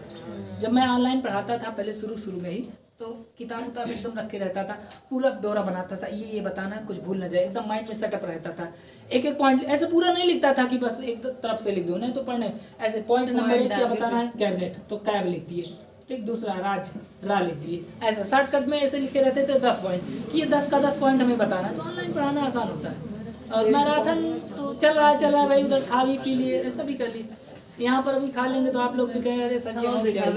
जब मैं ऑनलाइन पढ़ाता था पहले शुरू में ही तो किताब उताब एकदम रख के रहता था, पूरा ब्यौरा बनाता था, ये बताना है, कुछ भूल ना जाए, एकदम माइंड में सेटअप रहता था। एक पॉइंट ऐसे पूरा नहीं लिखता था कि बस एक तरफ से लिख दो, नहीं तो पढ़ने ऐसे पॉइंट नंबर 1 क्या बताना है, कैबिनेट तो कैब लिखती है, ठीक, दूसरा राज्य रा लिखती है, ऐसा शॉर्टकट में ऐसे लिखे रहते थे 10 पॉइंट कि ये 10 का 10 पॉइंट हमें बताना है। तो ऑनलाइन पढ़ाना आसान होता है। और मैराथन तो चल रहा है भाई, उधर खा भी पी लिए, ऐसा भी कर लिए। यहाँ पर अभी खा लेंगे तो आप लोग भी कहें अरे सर जी है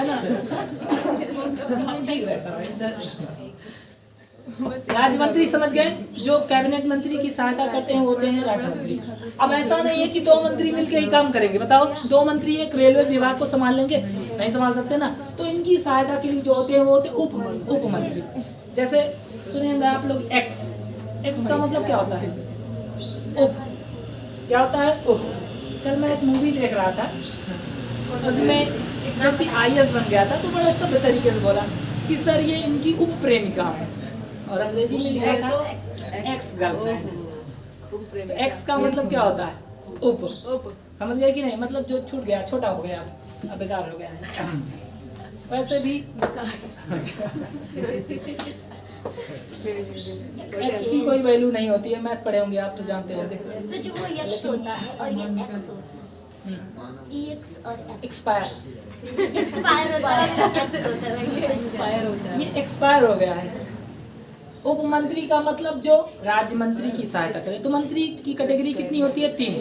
ना, ठीक रहता है। राज्य मंत्री समझ गए, जो कैबिनेट मंत्री की सहायता करते हैं वो होते हैं राज्य मंत्री। अब ऐसा नहीं है कि 2 मंत्री मिलकर ही काम करेंगे। बताओ 2 मंत्री एक रेलवे विभाग को संभाल लेंगे, नहीं संभाल सकते ना। तो इनकी सहायता के लिए जो होते हैं वो होते हैं उप मंत्री। जैसे सुनिएगा आप लोग एक्स का मतलब क्या होता है, उप, क्या होता है उप। कल मैं एक मूवी देख रहा था, उसमें एक व्यक्ति IAS बन गया था तो बड़े सभ्य तरीके से बोला कि सर ये इनकी उप प्रेमिका है, और अंग्रेजी में लिखा था एक्स गर्लफ्रेंड। तो एक्स का मतलब क्या होता है, उप। समझ गए कि नहीं, मतलब जो छूट गया, छोटा हो गया, अब बेकार हो गया। वैसे भी एक्स की कोई वैल्यू नहीं होती है, मैथ पढ़े होंगे आप तो जानते होंगे। सो जो वो एक्स होता है और ये एक्स होता है, एक्स और एक्सपायर होता है, एक्स होता है, एक्सपायर होता है, ये एक्सपायर हो गया है। उप मंत्री का मतलब जो राज्य मंत्री की सहायता करे। तो मंत्री की कैटेगरी कितनी होती है, 3,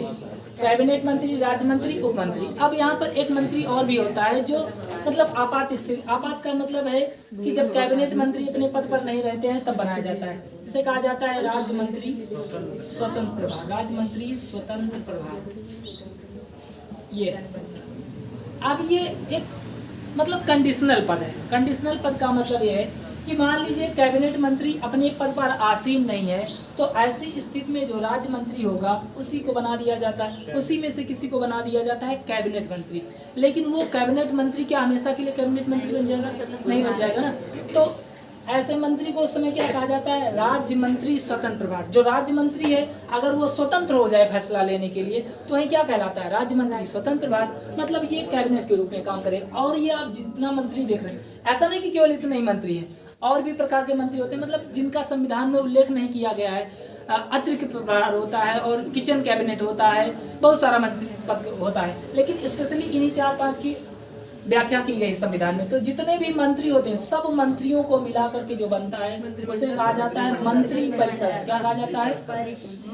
कैबिनेट मंत्री, राज्य मंत्री, उप मंत्री। अब यहाँ पर एक मंत्री और भी होता है जो मतलब आपात स्थिति, आपात का मतलब है कि जब कैबिनेट मंत्री अपने पद पर नहीं रहते हैं तब बनाया जाता है। इसे कहा जाता है राज्य मंत्री स्वतंत्र प्रभार, राज्य मंत्री स्वतंत्र प्रभार। ये अब ये एक मतलब कंडीशनल पद है। कंडीशनल पद का मतलब ये है कि मान लीजिए कैबिनेट मंत्री अपने पद पर आसीन नहीं है तो ऐसी स्थिति में जो राज्य मंत्री होगा उसी को बना दिया जाता है, उसी में से किसी को बना दिया जाता है कैबिनेट मंत्री। लेकिन वो कैबिनेट मंत्री क्या हमेशा के लिए कैबिनेट मंत्री बन जाएगा, नहीं बन जाएगा ना। तो ऐसे मंत्री को उस समय क्या कहा जाता है, राज्य मंत्री स्वतंत्र प्रभार। जो राज्य मंत्री है अगर वो स्वतंत्र हो जाए फैसला लेने के लिए तो वही क्या कहलाता है, राज्य मंत्री स्वतंत्र प्रभार। मतलब ये कैबिनेट के रूप में काम करेगा। और ये आप जितना मंत्री देख रहे हैं, ऐसा नहीं कि केवल इतने ही मंत्री हैं, और भी प्रकार के मंत्री होते हैं, मतलब जिनका संविधान में उल्लेख नहीं किया गया है। अतिरिक्त प्रभार होता है और किचन कैबिनेट होता है, बहुत सारा मंत्री पद होता है, लेकिन स्पेशली इन्हीं 4-5 की व्याख्या की गई संविधान में। तो जितने भी मंत्री होते हैं सब मंत्रियों को मिला करके जो बनता है उसे कहा जाता है मंत्री परिषद। क्या कहा जाता है?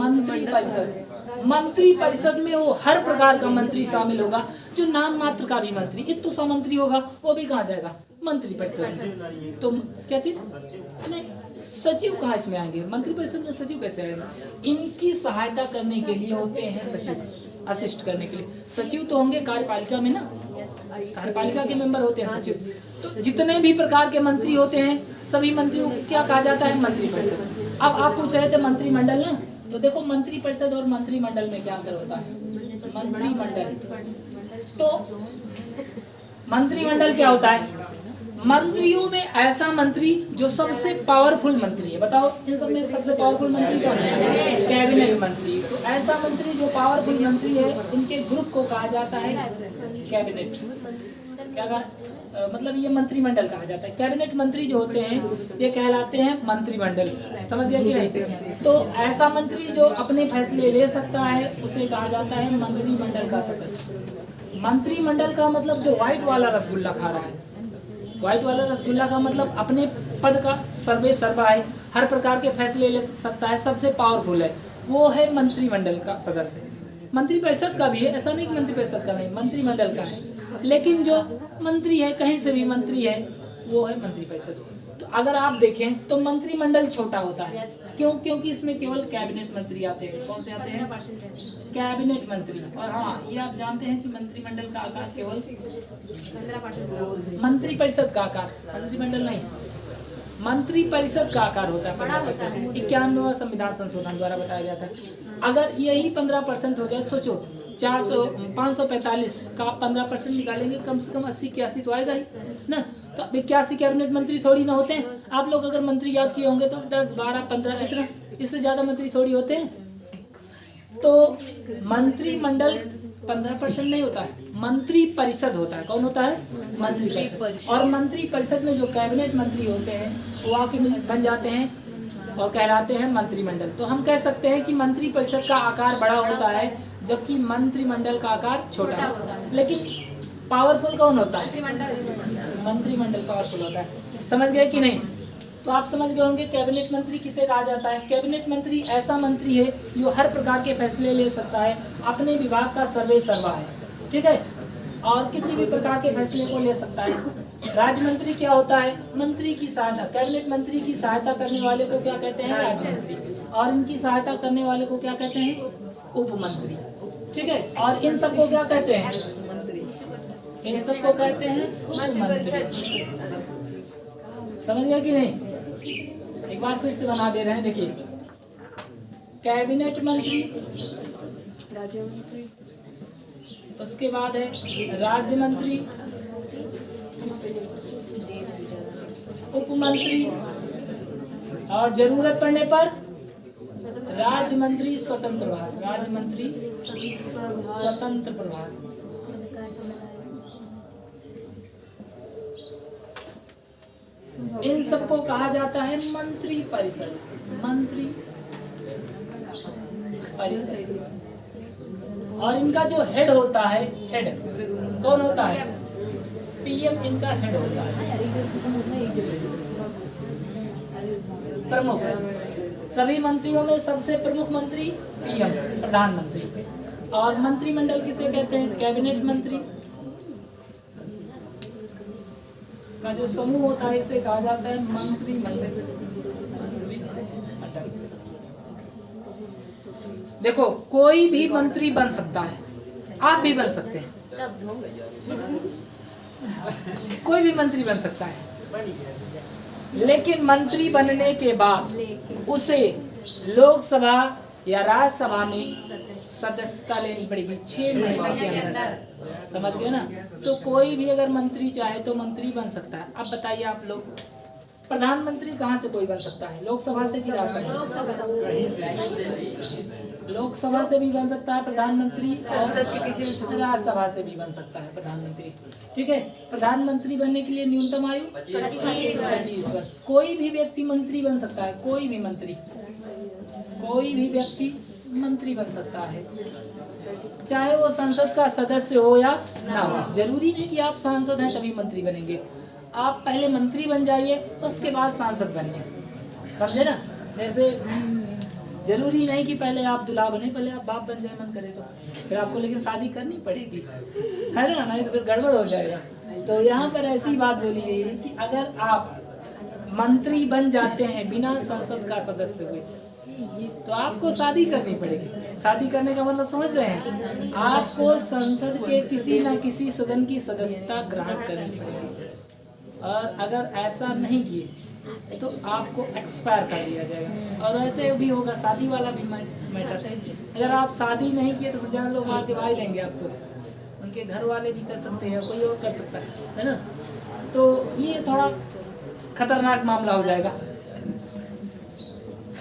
मंत्री परिषद। मंत्री परिषद में वो हर प्रकार का मंत्री शामिल होगा, जो नाम मात्र का भी मंत्री, इत्तु सा मंत्री होगा वो भी कहा जाएगा मंत्री परिषद। तो क्या चीज नहीं, सचिव कहाँ इसमें आएंगे? मंत्री परिषद में सचिव कैसे आएंगे? इनकी सहायता करने के लिए होते हैं सचिव, असिस्ट करने के लिए। सचिव तो होंगे कार्यपालिका में ना, कार्यपालिका के मेंबर होते हैं सचिव। तो जितने भी प्रकार के मंत्री होते हैं सभी मंत्रियों को क्या कहा जाता है? मंत्री परिषद। अब आप पूछ रहे थे मंत्रिमंडल ना, तो देखो मंत्री परिषद और मंत्रिमंडल में क्या अंतर होता है? मंत्रिमंडल, तो मंत्रिमंडल क्या होता है? मंत्रियों में ऐसा मंत्री जो सबसे पावरफुल मंत्री है। बताओ इन सब में सबसे पावरफुल मंत्री कौन है? कैबिनेट मंत्री। तो ऐसा मंत्री जो पावरफुल मंत्री है उनके ग्रुप को कहा जाता है कैबिनेट। क्या कहा? मतलब ये मंत्रिमंडल कहा जाता है। कैबिनेट मंत्री जो होते हैं ये कहलाते हैं मंत्रिमंडल। समझ गया कि नहीं? तो ऐसा मंत्री जो अपने फैसले ले सकता है उसे कहा जाता है मंत्रिमंडल का सदस्य। मंत्रिमंडल का मतलब जो व्हाइट वाला रसगुल्ला खा रहा है, व्हाइट वाला रसगुल्ला का मतलब अपने पद का सर्वे सर्वा है, हर प्रकार के फैसले ले सकता है, सबसे पावरफुल है, वो है मंत्रिमंडल का सदस्य। मंत्री परिषद का भी है, ऐसा नहीं कि मंत्री परिषद का नहीं, मंत्रिमंडल का है। लेकिन जो मंत्री है, कहीं से भी मंत्री है, वो है मंत्री परिषद। तो अगर आप देखें तो मंत्रिमंडल छोटा होता है। क्यों? क्योंकि इसमें केवल कैबिनेट मंत्री आते हैं। कौन से आते हैं? कैबिनेट मंत्री। और हाँ, ये आप जानते हैं कि मंत्रिमंडल का आकार केवल मंत्री परिषद का आकार, मंत्रिमंडल नहीं, मंत्री परिषद का आकार होता है। 91वां संविधान संशोधन द्वारा बताया गया था। अगर यही 15% हो जाए, सोचो 545 का 15% निकालेंगे, कम से कम 80-81 तो आएगा ही ना। तो 81 कैबिनेट मंत्री थोड़ी ना होते हैं। आप लोग अगर मंत्री याद किए होंगे तो 10, 12, 15 इतना, इससे ज्यादा मंत्री थोड़ी होते हैं। तो मंत्रिमंडल 15% नहीं होता है, मंत्री परिषद होता है। कौन होता है? मंत्री परिषद। और मंत्री परिषद में जो कैबिनेट मंत्री होते हैं वो आके बन जाते हैं और कहलाते हैं मंत्रिमंडल। तो हम कह सकते हैं कि मंत्री परिषद का आकार बड़ा होता है जबकि मंत्रिमंडल का आकार छोटा है। लेकिन पावरफुल कौन होता है? मंत्रिमंडल पावरफुल होता है। समझ गए कि नहीं? तो आप समझ गए होंगे कैबिनेट मंत्री किसे कहा जाता है। कैबिनेट मंत्री ऐसा मंत्री है जो हर प्रकार के फैसले ले सकता है, अपने विभाग का सर्वे सर्वा है, ठीक है, और किसी भी प्रकार के फैसले को ले सकता है। राज्य मंत्री क्या होता है? मंत्री की सहायता, कैबिनेट मंत्री की सहायता करने वाले को क्या कहते हैं? राज्य मंत्री। और इनकी सहायता करने वाले को क्या कहते हैं? उप मंत्री, ठीक है। और इन सबको क्या कहते हैं? इन सबको कहते हैं उप मंत्री। समझ गया कि नहीं? एक बार फिर से बना दे रहे हैं, देखिए, कैबिनेट मंत्री, राज्य मंत्री, उसके बाद है राज्य मंत्री, उप मंत्री, और जरूरत पड़ने पर राज्य मंत्री स्वतंत्र प्रभार, राज्य मंत्री स्वतंत्र प्रभार। इन सबको कहा जाता है मंत्री परिषद, मंत्री परिषद। और इनका जो हेड होता है, हेड कौन होता है? पीएम इनका हेड होता है, प्रमुख। सभी मंत्रियों में सबसे प्रमुख मंत्री पीएम, प्रधानमंत्री। और मंत्रिमंडल किसे कहते हैं? कैबिनेट मंत्री का जो समूह होता है इसे कहा जाता है मंत्रिमंडल। देखो, कोई भी मंत्री बन सकता है, आप भी बन सकते हैं, कोई भी मंत्री बन सकता है, लेकिन मंत्री बनने के बाद उसे लोकसभा या राज्यसभा में सदस्यता लेनी पड़ेगी 6 महीने के अंदर। समझ गए ना? तो कोई भी अगर मंत्री चाहे तो मंत्री बन सकता है। अब बताइए आप लोग, प्रधानमंत्री कहाँ से कोई बन सकता है? लोकसभा से कि राज्यसभा से? लोकसभा से भी बन सकता है प्रधानमंत्री और संसद के किसी भी राज्यसभा से भी बन सकता है प्रधानमंत्री। ठीक है, प्रधानमंत्री बनने के लिए न्यूनतम आयु 25 वर्ष। कोई भी व्यक्ति मंत्री बन सकता है, कोई भी व्यक्ति मंत्री बन सकता है, चाहे वो संसद का सदस्य हो या ना हो। जरूरी नहीं कि आप सांसद हैं तभी मंत्री बनेंगे, आप पहले मंत्री बन जाइए उसके बाद सांसद बनिए, समझे ना। जैसे जरूरी नहीं कि पहले आप दूल्हा बने, पहले आप बाप बन जाए मन करे तो, फिर आपको लेकिन शादी करनी पड़ेगी, है ना, नहीं तो फिर गड़बड़ हो जाएगा। तो यहाँ पर ऐसी बात बोली गई है कि अगर आप मंत्री बन जाते हैं बिना संसद का सदस्य हुए तो आपको शादी करनी पड़ेगी। शादी करने का मतलब समझ रहे हैं, आपको संसद के किसी न किसी सदन की सदस्यता ग्रहण करनी पड़ेगी, और अगर ऐसा नहीं किए तो आपको एक्सपायर कर दिया जाएगा। और ऐसे भी होगा शादी वाला भी मैटर, अगर आप शादी नहीं किए तो फिर जहाँ लोग आके भाई देंगे आपको, उनके घर वाले भी कर सकते हैं, कोई और कर सकता है ना। तो ये थोड़ा खतरनाक मामला हो जाएगा,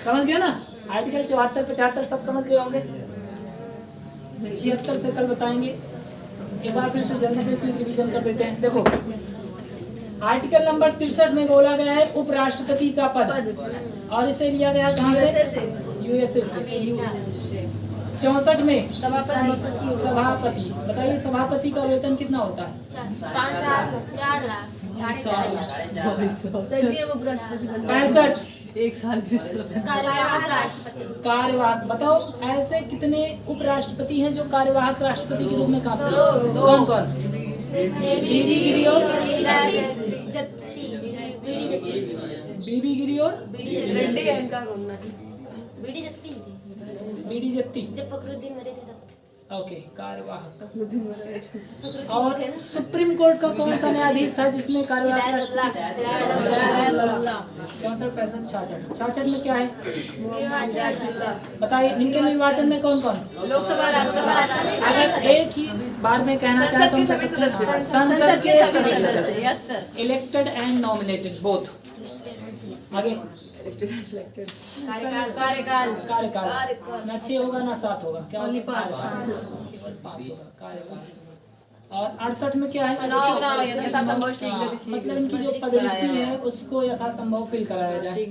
समझ गया ना। आर्टिकल 74, 75 सब समझ गए होंगे। 76 से कल बताएंगे, एक बार फिर से जल्दी से क्विक रिवीजन कर देते हैं। देखो आर्टिकल नंबर 63 में बोला गया है उपराष्ट्रपति का पद, और इसे लिया गया कहाँ से? यूएसए से। 64 में सभापति, बताइए सभापति का वेतन कितना होता है? 65। एक साल में कार्यवाहक बताओ ऐसे कितने उपराष्ट्रपति हैं जो कार्यवाहक राष्ट्रपति के रूप में काम करते हैं? कौन कौन? बीबी गिरी और बीबी गिरी और बीडी जत्ती, जब फखरुद्दीन मरे थे तब। ओके, कार्यवाहक। और सुप्रीम कोर्ट का कौन सा न्यायाधीश था जिसने कार्यवाहक? 64, 65, 66 में क्या है बताइए? इनके निर्वाचन में कौन कौन? लोकसभा, राज्यसभा। अगर एक ही बार में कहना चाहे तो हम कह सकते हैं संसद के सभी सदस्य, yes sir. Elected and nominated both. आगे कार्यकाल ना 6 होगा ना 7 होगा, क्या होगा? 5 होगा कार्यकाल। और 68 में क्या है? मतलब इनकी जो पदोन्नति है उसको यथासंभव फिल कराया जाए।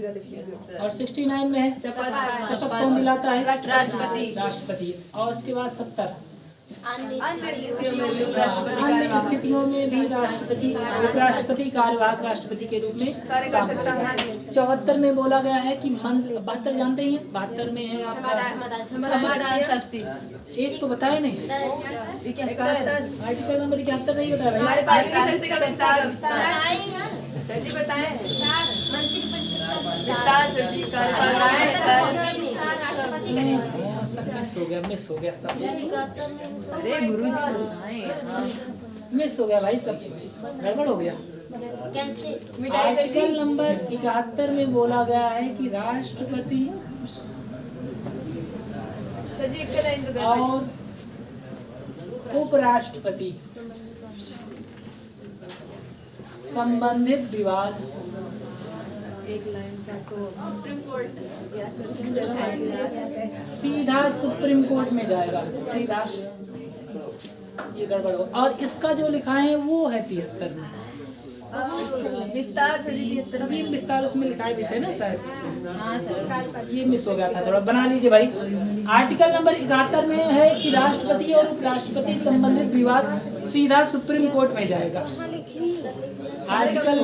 और 69 में है शपथ कौन दिलाता है? राष्ट्रपति। और उसके बाद 70 अन्य स्थितियों में भी राष्ट्रपति उपराष्ट्रपति कार्यवाहक राष्ट्रपति के रूप में काम करेगा। 74 में बोला गया है कि 72 जानते ही हैं, 72 में है आपका एक तो बताए नहीं, आर्टिकल नंबर 71 नहीं बताया भाई। सब मिस हो गया सब। अरे गुरुजी मिस हो गया भाई, सब गड़बड़ हो गया। आर्टिकल नंबर 71 में बोला गया है कि राष्ट्रपति और उपराष्ट्रपति संबंधित विवाद सीधा सुप्रीम कोर्ट में जाएगा, सीधा। ये गड़बड़ हो। और इसका जो लिखा है वो है 73 में तभी विस्तार उसमें लिखाई भी थे ना शायद। हाँ सर, ये मिस हो गया था थोड़ा, बना लीजिए भाई। आर्टिकल नंबर 71 में है कि राष्ट्रपति और उपराष्ट्रपति संबंधित विवाद सीधा सुप्रीम कोर्ट में जाएगा। आर्टिकल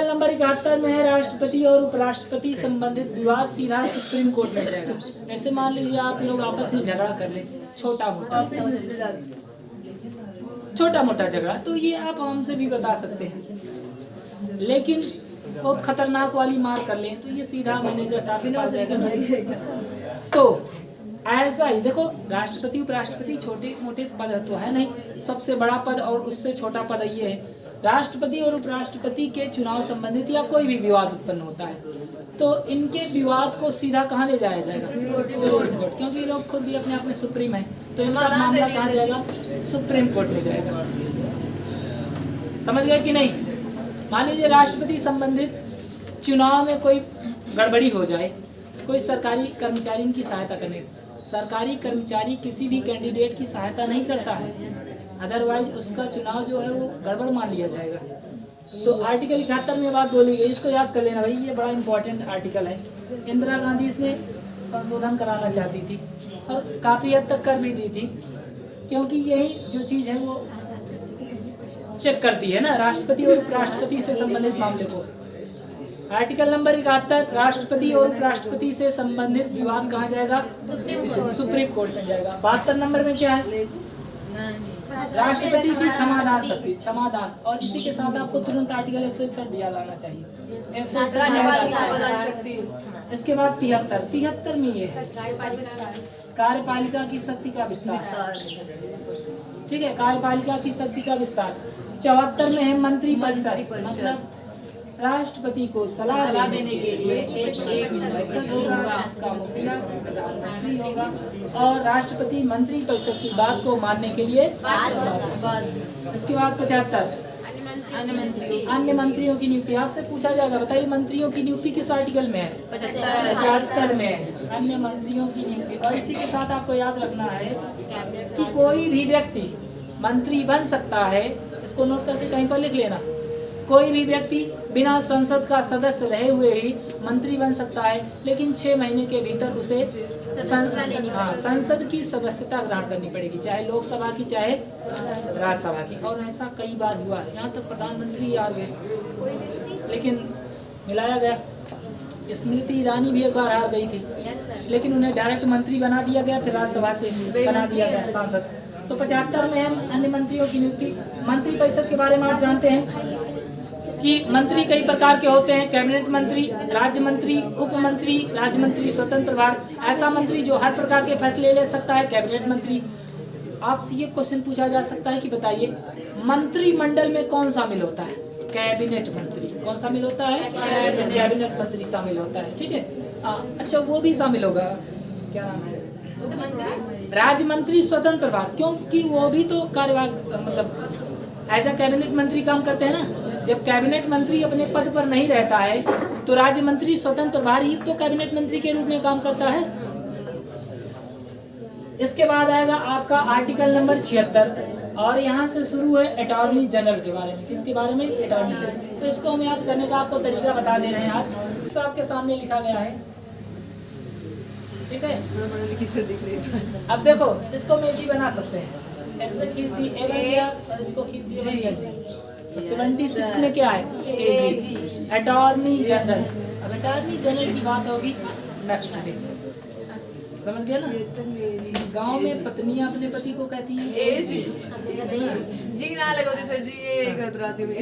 नंबर 71 में है राष्ट्रपति और उपराष्ट्रपति संबंधित विवाद सीधा सुप्रीम कोर्ट में जाएगा। ऐसे मान लीजिए आप लोग आपस में झगड़ा कर ले, छोटा मोटा झगड़ा, तो ये आप हमसे भी बता सकते हैं। लेकिन बहुत खतरनाक वाली मार कर लें तो ये सीधा मैनेजर साहब के पास जाएगा। तो ऐसा ही देखो, राष्ट्रपति उपराष्ट्रपति छोटे मोटे पद तो है नहीं, सबसे बड़ा पद और उससे छोटा पद ये है। राष्ट्रपति और उपराष्ट्रपति के चुनाव संबंधित या कोई भी विवाद उत्पन्न होता है तो इनके विवाद को सीधा कहाँ ले जाया जाएगा? सुप्रीम कोर्ट, क्योंकि ये लोग खुद भी अपने अपने सुप्रीम है, तो इनका मामला कहाँ जाएगा? सुप्रीम कोर्ट में जाएगा। समझ गए कि नहीं? मान लीजिए राष्ट्रपति संबंधित चुनाव में कोई गड़बड़ी हो जाए कोई सरकारी कर्मचारी की सहायता करने। सरकारी कर्मचारी किसी भी कैंडिडेट की सहायता नहीं करता है, अदरवाइज उसका चुनाव जो है वो गड़बड़ मान लिया जाएगा। तो आर्टिकल 71 में बात बोली गई, इसको याद कर लेना भाई, ये बड़ा इंपॉर्टेंट आर्टिकल है। इंदिरा गांधी इसमें संशोधन कराना चाहती थी और काफ़ी हद तक कर भी दी थी, क्योंकि यही जो चीज़ है वो चेक करती है ना राष्ट्रपति और उपराष्ट्रपति से संबंधित मामले को। आर्टिकल नंबर 71, राष्ट्रपति और उपराष्ट्रपति से संबंधित विवाद कहाँ जाएगा? सुप्रीम कोर्ट में जाएगा। 72 नंबर में क्या है? राष्ट्रपति की क्षमादान शक्ति, क्षमादान। और इसी के साथ आपको तुरंत आर्टिकल 161 भी याद आना चाहिए। 161। इसके बाद 73 में ये कार्यपालिका की शक्ति का विस्तार, ठीक है, कार्यपालिका की शक्ति का विस्तार। 74 में है मंत्री परिषद, मतलब राष्ट्रपति को सलाह देने के लिए एक परिषद होगा जिसका मुखिया प्रधानमंत्री होगा और राष्ट्रपति मंत्री परिषद की बात को मानने के लिए इसके बाद 75 अन्य मंत्रियों की नियुक्ति। आपसे पूछा जाएगा, बताइए मंत्रियों की नियुक्ति किस आर्टिकल में है? 75 में है अन्य मंत्रियों की नियुक्ति। और इसी के साथ आपको याद रखना है कि कोई भी व्यक्ति मंत्री बन सकता है, इसको नोट करके कहीं पर लिख लेना। कोई भी व्यक्ति बिना संसद का सदस्य रहे हुए ही मंत्री बन सकता है, लेकिन 6 महीने के भीतर उसे संसद की सदस्यता ग्रहण करनी पड़ेगी, चाहे लोकसभा की चाहे राज्यसभा की। और ऐसा कई बार हुआ है, यहाँ तक प्रधानमंत्री आ गए लेकिन मिलाया गया। स्मृति ईरानी भी एक बार हार गई थी, लेकिन उन्हें डायरेक्ट मंत्री बना दिया गया, फिर राज्यसभा से बना दिया गया सांसद। तो 75 में हम अन्य मंत्रियों की नियुक्ति। मंत्री परिषद के बारे में आप जानते हैं कि मंत्री कई प्रकार के होते हैं, कैबिनेट मंत्री, राज्य मंत्री, उप मंत्री, राज्य मंत्री, स्वतंत्र प्रभार। ऐसा मंत्री जो हर प्रकार के फैसले ले सकता है, कैबिनेट मंत्री। आपसे ये क्वेश्चन पूछा जा सकता है कि बताइए मंत्रिमंडल में कौन शामिल होता है? कैबिनेट मंत्री। कौन शामिल होता है? कैबिनेट मंत्री शामिल होता है, ठीक है। अच्छा, वो भी शामिल होगा, क्या नाम है, राज्य मंत्री, स्वतंत्र प्रभार, क्योंकि वो भी तो कार्यवाहक मतलब एज अ कैबिनेट मंत्री काम करते हैं ना। जब कैबिनेट मंत्री अपने पद पर नहीं रहता है तो राज्य मंत्री स्वतंत्र प्रभार ही तो कैबिनेट मंत्री के रूप में काम करता है। इसके बाद आएगा आपका आर्टिकल नंबर 76 और यहाँ से शुरू है अटॉर्नी जनरल के बारे में। किसके बारे में? Attorney general. तो इसको हम याद करने का आपको तरीका बता दे रहे हैं आज। इस आपके सामने लिखा गया है, ठीक है। अब देखो, इसको मैं जी बना सकते हैं, ऐसे खींच दी ए बन गया और इसको खींच दिया जी। तो 76 में क्या है? एजी, अटॉर्नी जनरल। अब अटॉर्नी जनरल की बात होगी नेक्स्ट डे, समझ गया ना। गांव में पत्नियां अपने पति को कहती हैं जी ना लगोती सर जी, ये करत रहती हूँ।